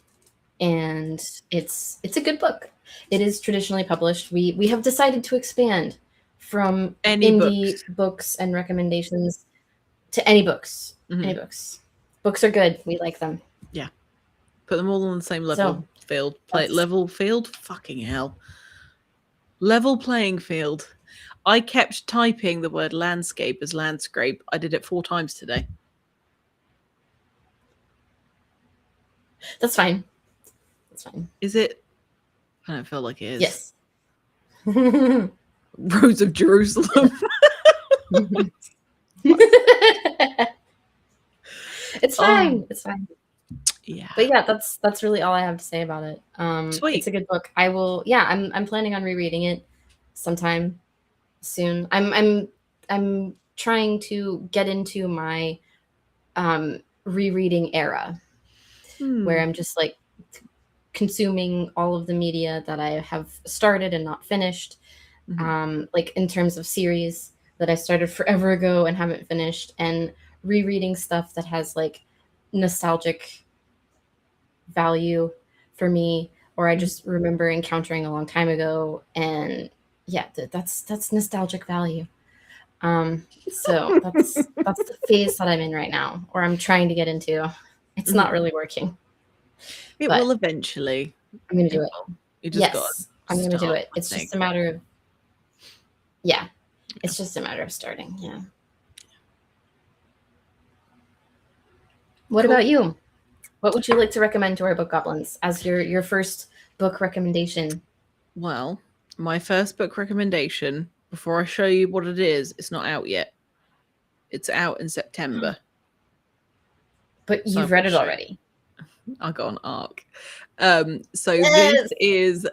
And it's a good book. It is traditionally published. We have decided to expand from indie books and recommendations to any books. Any books. Books are good. We like them. Yeah. Put them all on the same level field. Level field? Fucking hell. Level playing field. I kept typing the word landscape as landscape. I did it 4 times today. That's fine. That's fine. Is it? I don't feel like it is. Yes. Rose of Jerusalem. It's fine. It's fine. Yeah. But yeah, that's really all I have to say about it. Sweet. It's a good book. I will. Yeah, I'm planning on rereading it sometime soon. I'm trying to get into my rereading era where I'm just like consuming all of the media that I have started and not finished. Like in terms of series that I started forever ago and haven't finished, and rereading stuff that has like nostalgic value for me, or I just remember encountering a long time ago, and yeah, that's nostalgic value. So that's the phase that I'm in right now, or I'm trying to get into. It's not really working. It will eventually. I'm gonna do it. You just got. I'm gonna do it. It's just a matter of. Yeah, it's just a matter of starting. Yeah. What about you? What would you like to recommend to our book goblins as your first book recommendation? Well, my first book recommendation, before I show you what it is, it's not out yet. It's out in September. But you've read it already. I got an arc. So this is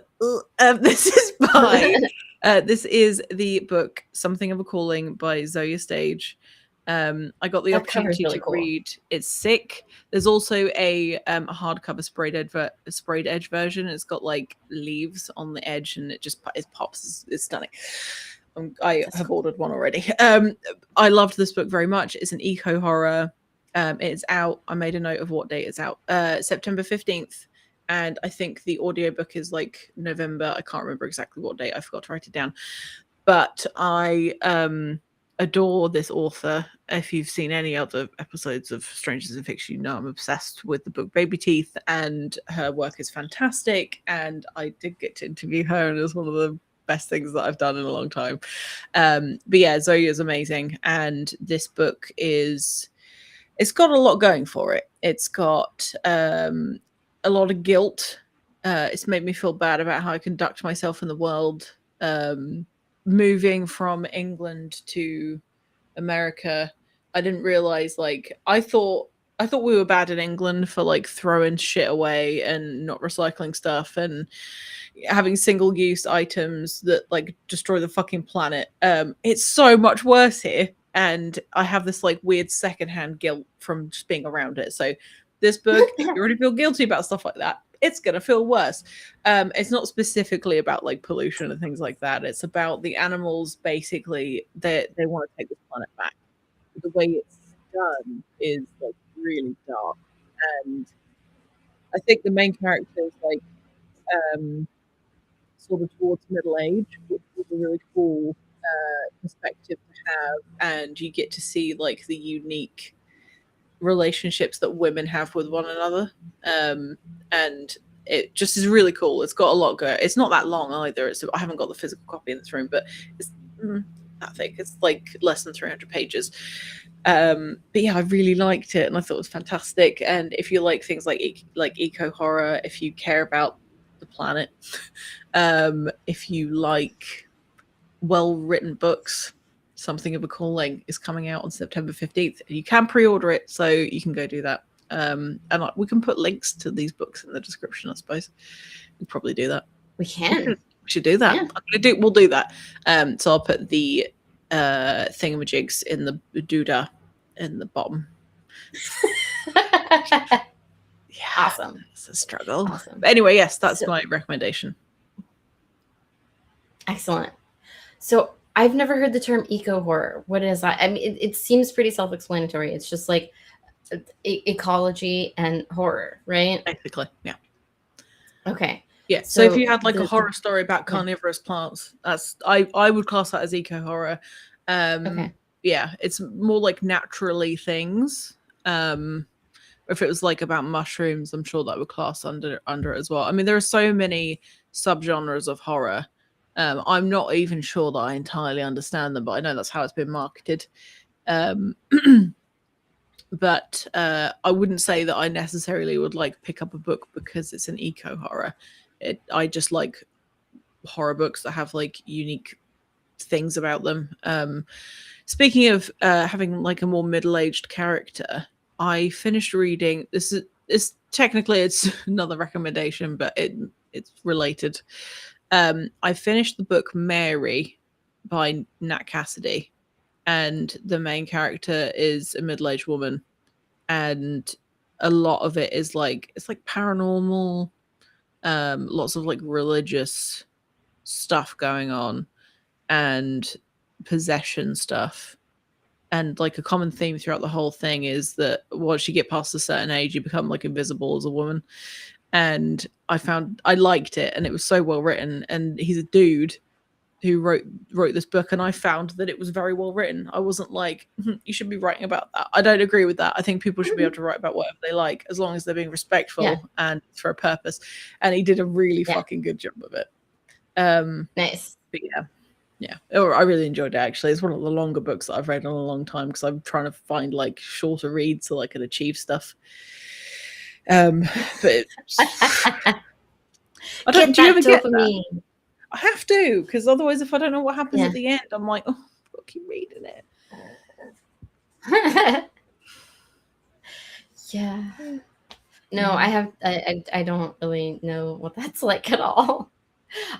by this is the book Something of a Calling by Zoya Stage. I got the opportunity to read. It's sick. There's also a hardcover sprayed edge version. It's got like leaves on the edge, and it pops. It's stunning. I have ordered one already. I loved this book very much. It's an eco horror. It's out. I made a note of what date it's out. September 15th. And I think the audiobook is like November. I can't remember exactly what date. I forgot to write it down. But I adore this author. If you've seen any other episodes of Strangers in Fiction, you know I'm obsessed with the book Baby Teeth, and her work is fantastic. And I did get to interview her, and it was one of the best things that I've done in a long time. But yeah, Zoe is amazing. And this book it's got a lot going for it. It's got a lot of guilt. It's made me feel bad about how I conduct myself in the world. Moving from England to America, I didn't realize, like, I thought we were bad in England for like throwing shit away and not recycling stuff and having single-use items that like destroy the fucking planet. It's so much worse here, and I have this like weird secondhand guilt from just being around it. So this book, if you already feel guilty about stuff like that, it's gonna feel worse. It's not specifically about like pollution and things like that. It's about the animals. Basically, they want to take this planet back. The way it's done is like really dark, and I think the main character is like sort of towards middle age, which is a really cool perspective to have, and you get to see like the unique relationships that women have with one another, and it just is really cool. It's got a lot going. It's not that long either. I haven't got the physical copy in this room, but it's I think it's like less than 300 pages. But yeah, I really liked it, and I thought it was fantastic. And if you like things like eco horror, if you care about the planet, if you like well-written books, Something of a Calling is coming out on September 15th. You can pre-order it, so you can go do that. And we can put links to these books in the description, I suppose. We'll probably do that. We can. We should do that. Yeah. We'll do that. So I'll put the thingamajigs in the doodah in the bottom. Yeah, awesome. It's a struggle. Awesome. But anyway, yes, that's my recommendation. Excellent. So I've never heard the term eco horror. What is that? I mean, it seems pretty self-explanatory. It's just like ecology and horror, right? Basically, yeah. Okay. Yeah. So if you had like a horror story about carnivorous plants, that's I would class that as eco horror. Okay. Yeah, it's more like naturally things. If it was like about mushrooms, I'm sure that would class under it as well. I mean, there are so many subgenres of horror. I'm not even sure that I entirely understand them, but I know that's how it's been marketed. But I wouldn't say that I necessarily would like pick up a book because it's an eco horror. I just like horror books that have like unique things about them. Speaking of having like a more middle-aged character, I finished reading this technically it's another recommendation, but it's related. I finished the book Mary by Nat Cassidy, and the main character is a middle-aged woman, and a lot of it is like it's like paranormal, lots of like religious stuff going on and possession stuff. And like a common theme throughout the whole thing is that once you get past a certain age, you become like invisible as a woman. And I liked it, and it was so well written. And he's a dude who wrote this book, and I found that it was very well written. I wasn't like, you should be writing about that. I don't agree with that. I think people should be able to write about whatever they like, as long as they're being respectful and for a purpose. And he did a really fucking good job of it. Nice. But yeah, I really enjoyed it, actually. It's one of the longer books that I've read in a long time, because I'm trying to find like shorter reads so I can achieve stuff. But I don't. Do you ever get that? I have to, because otherwise, if I don't know what happens at the end, I'm like, oh, I'll keep reading it. Yeah. No, I don't really know what that's like at all.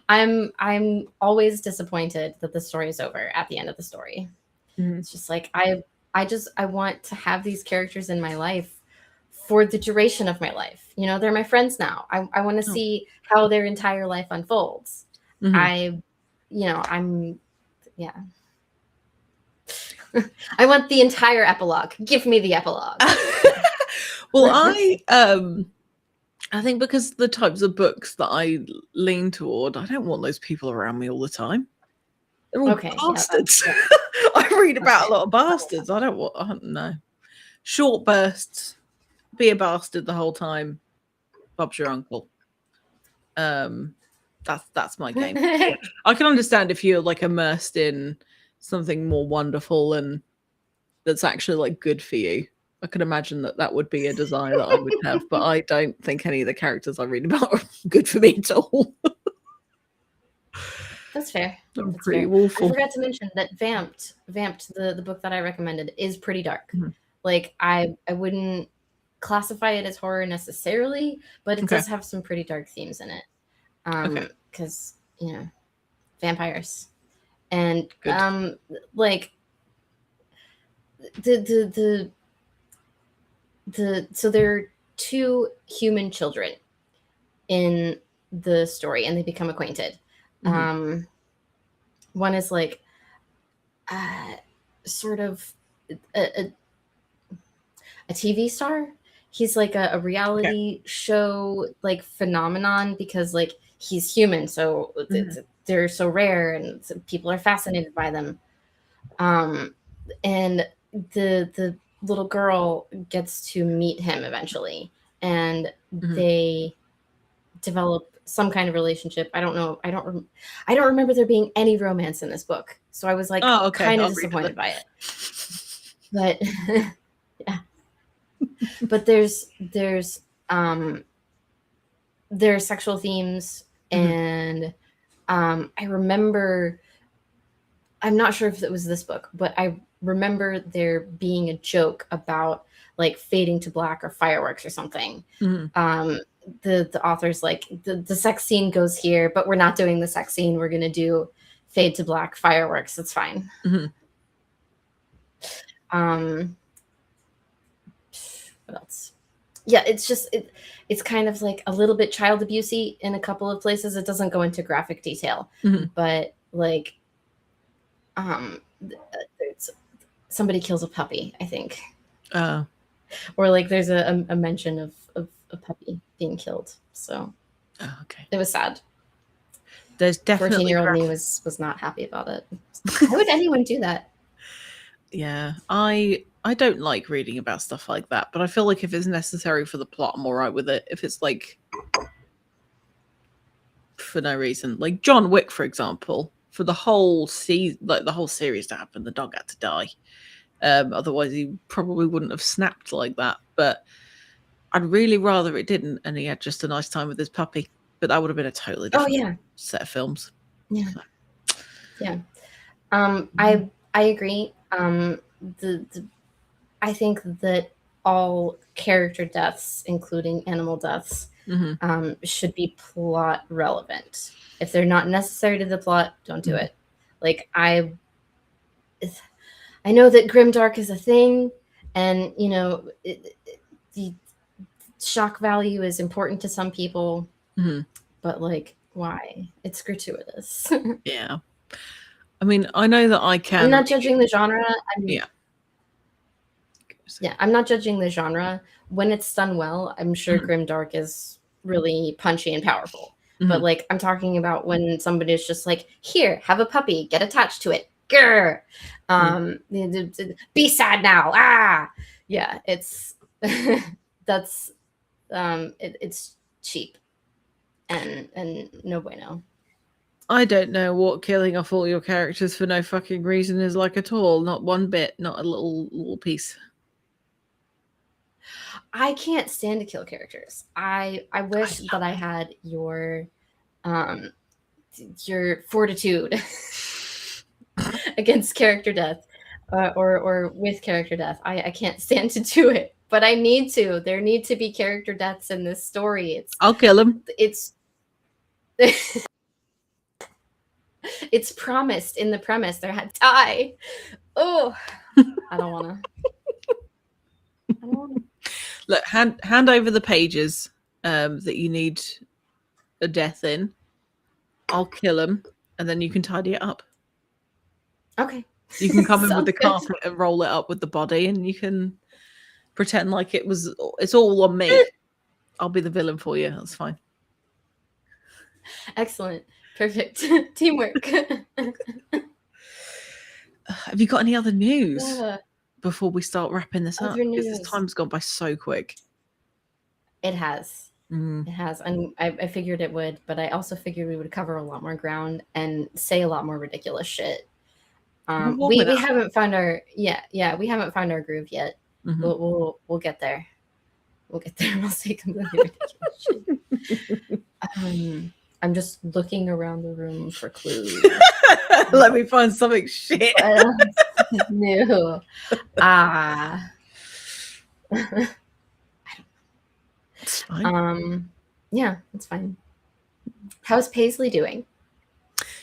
I'm always disappointed that the story is over at the end of the story. It's just like I want to have these characters in my life for the duration of my life. You know, they're my friends now. I want to see how their entire life unfolds. I want the entire epilogue. Give me the epilogue. Well, I think because the types of books that I lean toward, I don't want those people around me all the time. They're all bastards. I read about a lot of bastards. I don't know. Short bursts. Be a bastard the whole time. Bob's your uncle. That's my game. I can understand if you're like immersed in something more wonderful and that's actually like good for you. I can imagine that would be a desire that I would have, but I don't think any of the characters I read about are good for me at all. That's fair. That's pretty awful. I forgot to mention that Vamped, the book that I recommended, is pretty dark. Like I wouldn't classify it as horror necessarily, but it does have some pretty dark themes in it. Because you know, vampires, and like so there are two human children in the story, and they become acquainted. One is like sort of a TV star. He's like a reality show like phenomenon, because like he's human, so they're so rare, and so people are fascinated by them. And the little girl gets to meet him eventually, and they develop some kind of relationship. I don't know. I don't remember there being any romance in this book, so I was like kind of disappointed by it. But yeah, but there's sexual themes, and I remember. I'm not sure if it was this book, but I remember there being a joke about like fading to black or fireworks or something. The author's like, the sex scene goes here, but we're not doing the sex scene. We're going to do fade to black fireworks. It's fine. What else? Yeah, it's just, it's kind of like a little bit child abusey in a couple of places. It doesn't go into graphic detail, but like, somebody kills a puppy, I think. Or like there's a mention of a puppy being killed. So it was sad. There's definitely 14-year-old me was not happy about it. Why would anyone do that? Yeah, I don't like reading about stuff like that, but I feel like if it's necessary for the plot, I'm all right with it. If it's like for no reason, like John Wick, for example, for the whole like the whole series to happen, the dog had to die. Otherwise, he probably wouldn't have snapped like that. But I'd really rather it didn't, and he had just a nice time with his puppy. But that would have been a totally different set of films. Yeah, yeah. I agree. I think that all character deaths, including animal deaths, should be plot relevant. If they're not necessary to the plot, don't do it. Like I know that grimdark is a thing, and the shock value is important to some people, but like, why? It's gratuitous. Yeah. I mean, I know that I can. I'm not judging the genre. Yeah, I'm not judging the genre. When it's done well, I'm sure grimdark is really punchy and powerful. But like, I'm talking about when somebody's just like, here, have a puppy, get attached to it. Grr. Be sad now. Ah, yeah, it's that's it's cheap and no bueno. I don't know what killing off all your characters for no fucking reason is like at all. Not one bit. Not a little piece. I can't stand to kill characters. I wish that I had your fortitude against character death, or with character death. I can't stand to do it, but I need to. There need to be character deaths in this story. I'll kill him. It's it's promised in the premise. There had die. Oh, I don't want to. Look, hand over the pages that you need a death in. I'll kill him, and then you can tidy it up. Okay. You can come in with the carpet and roll it up with the body, and you can pretend like it's all on me. I'll be the villain for you. That's fine. Excellent. Perfect. Teamwork. Have you got any other news before we start wrapping this up? Because this time's gone by so quick. It has. It has. And I figured it would, but I also figured we would cover a lot more ground and say a lot more ridiculous shit. We haven't found our we haven't found our groove yet. We'll get there. We'll get there. We'll say completely ridiculous shit. I'm just looking around the room for clues. Let me find something shit. No. It's fine. Yeah, it's fine. How's Paisley doing?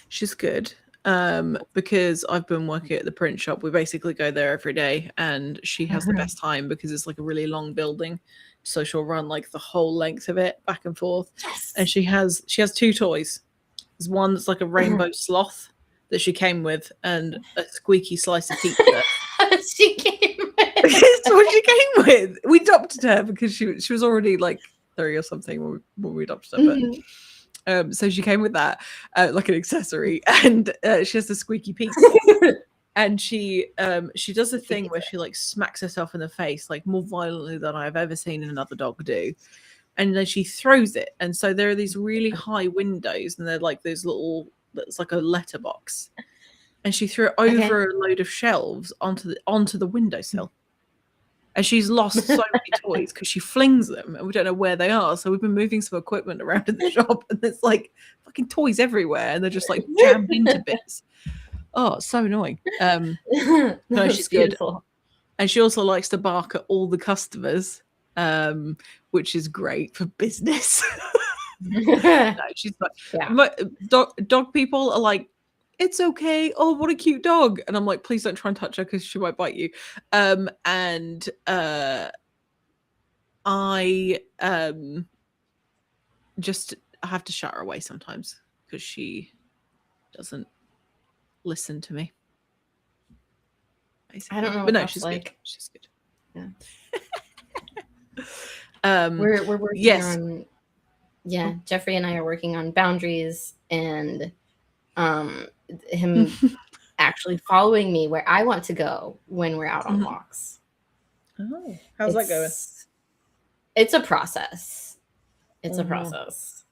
She's good. Because I've been working at the print shop. We basically go there every day, and she has the best time because it's like a really long building. So she'll run like the whole length of it back and forth. Yes. And she has two toys. There's one that's like a rainbow sloth that she came with, and a squeaky slice of pizza. She came with. It's what she came with. We adopted her because she was already like 30 or something when we adopted her. But so she came with that like an accessory, and she has the squeaky pizza. And she does a thing where she like smacks herself in the face like more violently than I've ever seen another dog do. And then she throws it. And so there are these really high windows, and they're like those little, it's like a letterbox. And she threw it over a load of shelves onto the windowsill. And she's lost so many toys because she flings them and we don't know where they are. So we've been moving some equipment around in the shop, and there's like fucking toys everywhere, and they're just like jammed into bits. Oh, it's so annoying. No, she's beautiful. Good. And she also likes to bark at all the customers, which is great for business. No, she's like, dog people are like, it's okay. Oh, what a cute dog. And I'm like, please don't try and touch her because she might bite you. And I just have to shut her away sometimes because she doesn't listen to me. Basically. I don't know. But no, she's like. Good. She's good. Yeah. We're working on. Yeah, Jeffrey and I are working on boundaries and him actually following me where I want to go when we're out on walks. Oh, how's that going? It's a process. It's a process.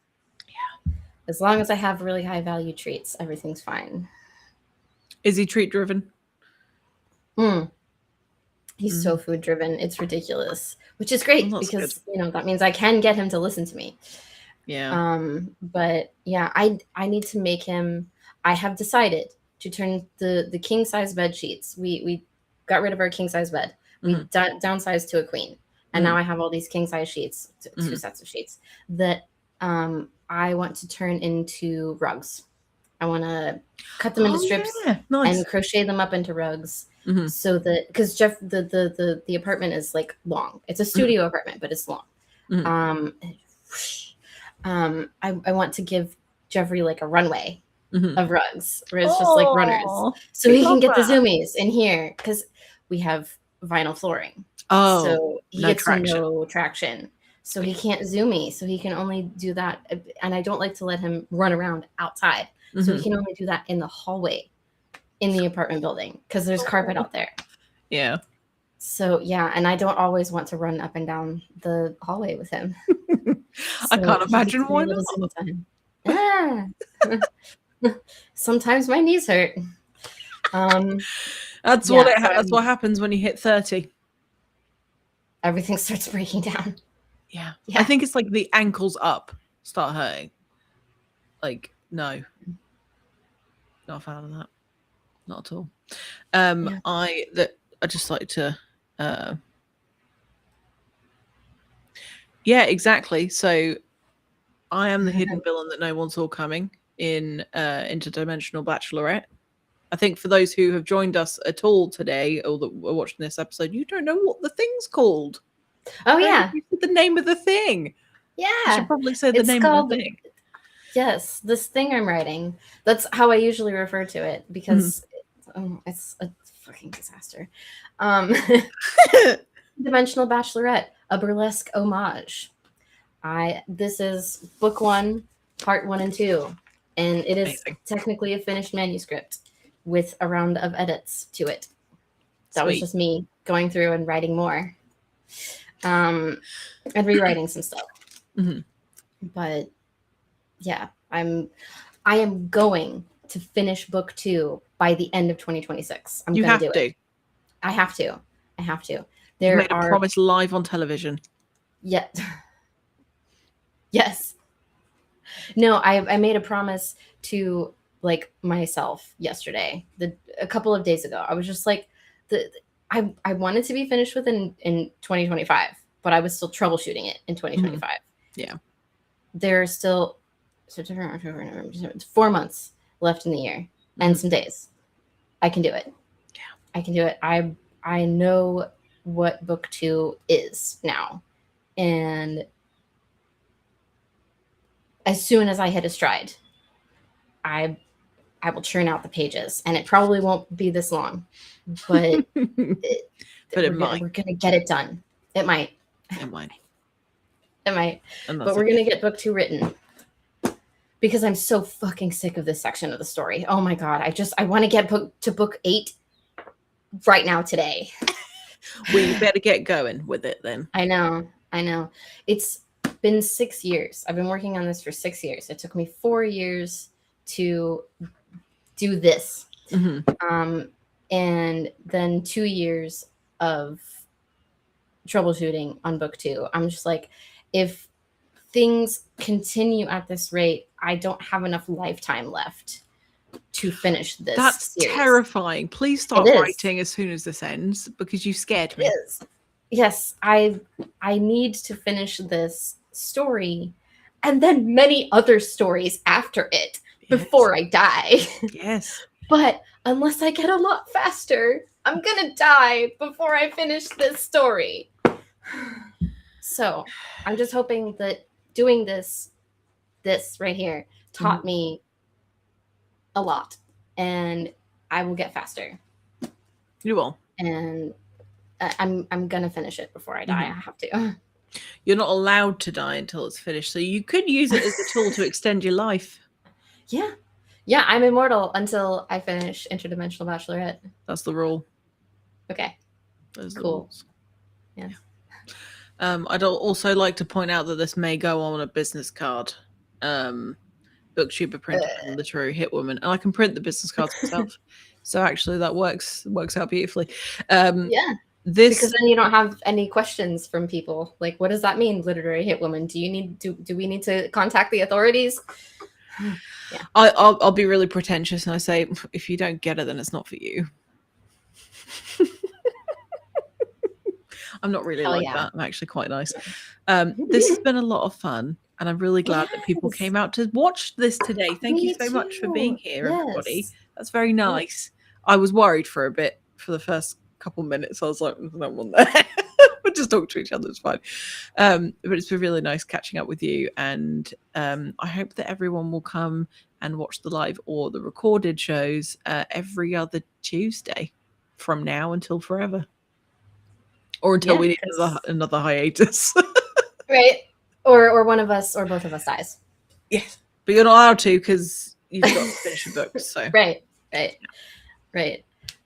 Yeah. As long as I have really high value treats, everything's fine. Is he treat driven? He's so food driven. It's ridiculous, which is great because good. That means I can get him to listen to me. Yeah. But yeah, I need to make him. I have decided to turn the king size bed sheets. We got rid of our king size bed. We downsized to a queen, and now I have all these king size sheets, two sets of sheets that I want to turn into rugs. I want to cut them into strips and crochet them up into rugs. So that, because Jeff, the apartment is like long. It's a studio apartment, but it's long. I want to give Jeffrey like a runway of rugs where it's just like runners, so he can get the zoomies in here, because we have vinyl flooring. So he gets no traction. So he can't zoomy. So he can only do that. And I don't like to let him run around outside. So he can only do that in the hallway in the apartment building, because there's carpet out there. Yeah. So yeah, and I don't always want to run up and down the hallway with him. I can't imagine why not. Yeah. Sometimes my knees hurt. That's what happens when you hit 30. Everything starts breaking down. Yeah. I think it's like the ankles up start hurting. Like, no. Not a fan of that. Not at all. I just like to yeah, exactly. So I am the hidden villain that no one saw coming in Interdimensional Bachelorette. I think for those who have joined us at all today, or that are watching this episode, you don't know what the thing's called. Oh, yeah. The name of the thing. Yeah. You should probably say the name of the thing. Yes, this thing I'm writing. That's how I usually refer to it, because it's a fucking disaster. Dimensional Bachelorette, a burlesque homage. This is book 1, part 1 and 2, and it is technically a finished manuscript with a round of edits to it. That was just me going through and writing more, and rewriting some stuff. But yeah, I am going to finish book 2 by the end of 2026. I'm going to do it. I have to. You made a promise live on television. Yeah. Yes. No, I made a promise to like myself yesterday, a couple of days ago. I was just like, I wanted to be finished with in 2025, but I was still troubleshooting it in 2025. Yeah. There are still 4 months left in the year and some days. I can do it. Yeah. I can do it. I know what book 2 is now. And as soon as I hit a stride, I will churn out the pages, and it probably won't be this long, but it might. We're gonna get it done. It might. But we're gonna get book 2 written, because I'm so fucking sick of this section of the story. Oh my god, I want to get to book 8 right now today. We better get going with it then. I know. It's been 6 years. I've been working on this for 6 years. It took me 4 years to do this. And then 2 years of troubleshooting on book 2. I'm just like, if things continue at this rate, I don't have enough lifetime left to finish this. That's series. Terrifying. Please start writing as soon as this ends, because you scared me. Yes, I need to finish this story and then many other stories after it before I die. Yes. But unless I get a lot faster, I'm gonna die before I finish this story. So I'm just hoping that doing this right here taught me a lot, and I will get faster. You will. And I'm gonna finish it before I die. I have to. You're not allowed to die until it's finished, so you could use it as a tool to extend your life. Yeah, I'm immortal until I finish Interdimensional Bachelorette. That's the rule. Okay. Those cool. Rules. Yeah. I'd also like to point out that this may go on a business card. Booktuber printed and literary hit woman, and I can print the business cards myself. So actually, that works out beautifully. Because then you don't have any questions from people. Like, what does that mean, literary hit woman? Do we need to contact the authorities? Yeah. I'll be really pretentious and I say, if you don't get it, then it's not for you. I'm not really Hell like yeah. that. I'm actually quite nice. This has been a lot of fun, and I'm really glad that people came out to watch this today. Thank you so much for being here, everybody. That's very nice. I was worried for a bit for the first couple minutes. I was like, there's no one there. We'll just talk to each other. It's fine. But it's been really nice catching up with you, and I hope that everyone will come and watch the live or the recorded shows every other Tuesday from now until forever. Or until we need another hiatus. Right. Or one of us or both of us dies. Yes. But you're not allowed to because you've got to finish your books. So Right.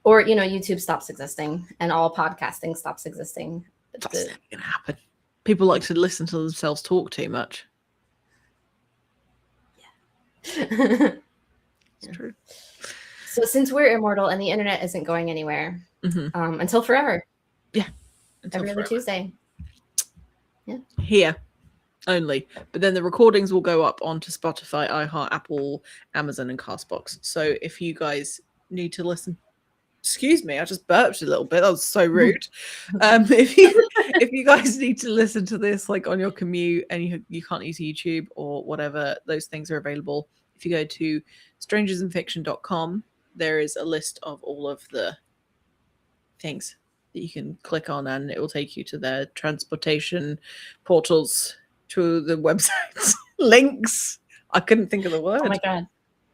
Or, YouTube stops existing and all podcasting stops existing. That's never going to happen. People like to listen to themselves talk too much. Yeah. It's true. So since we're immortal and the internet isn't going anywhere until forever. Yeah. Every other Tuesday. Yeah. Here only. But then the recordings will go up onto Spotify, iHeart, Apple, Amazon, and Castbox. So if you guys need to listen, excuse me, I just burped a little bit. That was so rude. If you guys need to listen to this like on your commute and you can't use YouTube or whatever, those things are available. If you go to strangersinfiction.com, there is a list of all of the things that you can click on, and it will take you to their transportation portals, to the websites, links. I couldn't think of the word. Oh my god!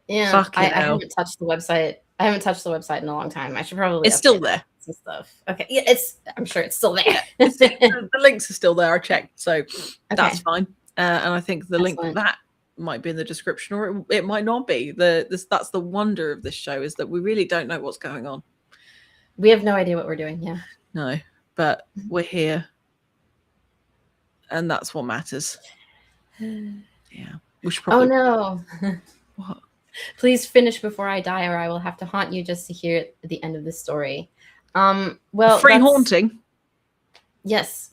Yeah, I haven't touched the website. I haven't touched the website in a long time. I should probably. It's still there. Some stuff. Okay, yeah, I'm sure it's still there. Yeah, the links are still there. I checked, so that's fine. And I think the link to that might be in the description, or it might not be. That's the wonder of this show, is that we really don't know what's going on. We have no idea what we're doing. Yeah. No, but we're here, and that's what matters. Yeah. We should probably. Oh no. What? Please finish before I die, or I will have to haunt you just to hear it at the end of the story. Well, free haunting. Yes,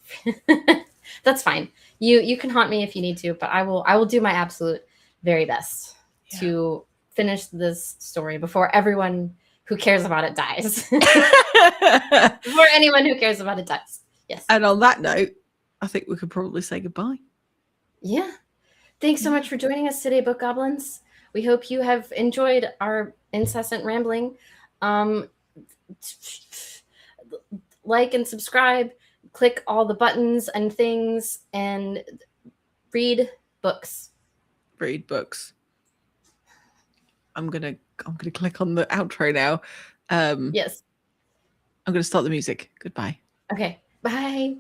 that's fine. You can haunt me if you need to, but I will do my absolute very best to finish this story before everyone who cares about it dies. Before anyone who cares about it dies. Yes. And on that note, I think we could probably say goodbye. Yeah. Thanks so much for joining us today, Book Goblins. We hope you have enjoyed our incessant rambling. Like and subscribe, click all the buttons and things, and read books. Read books. I'm gonna click on the outro now. Yes. I'm gonna start the music. Goodbye. Okay. Bye.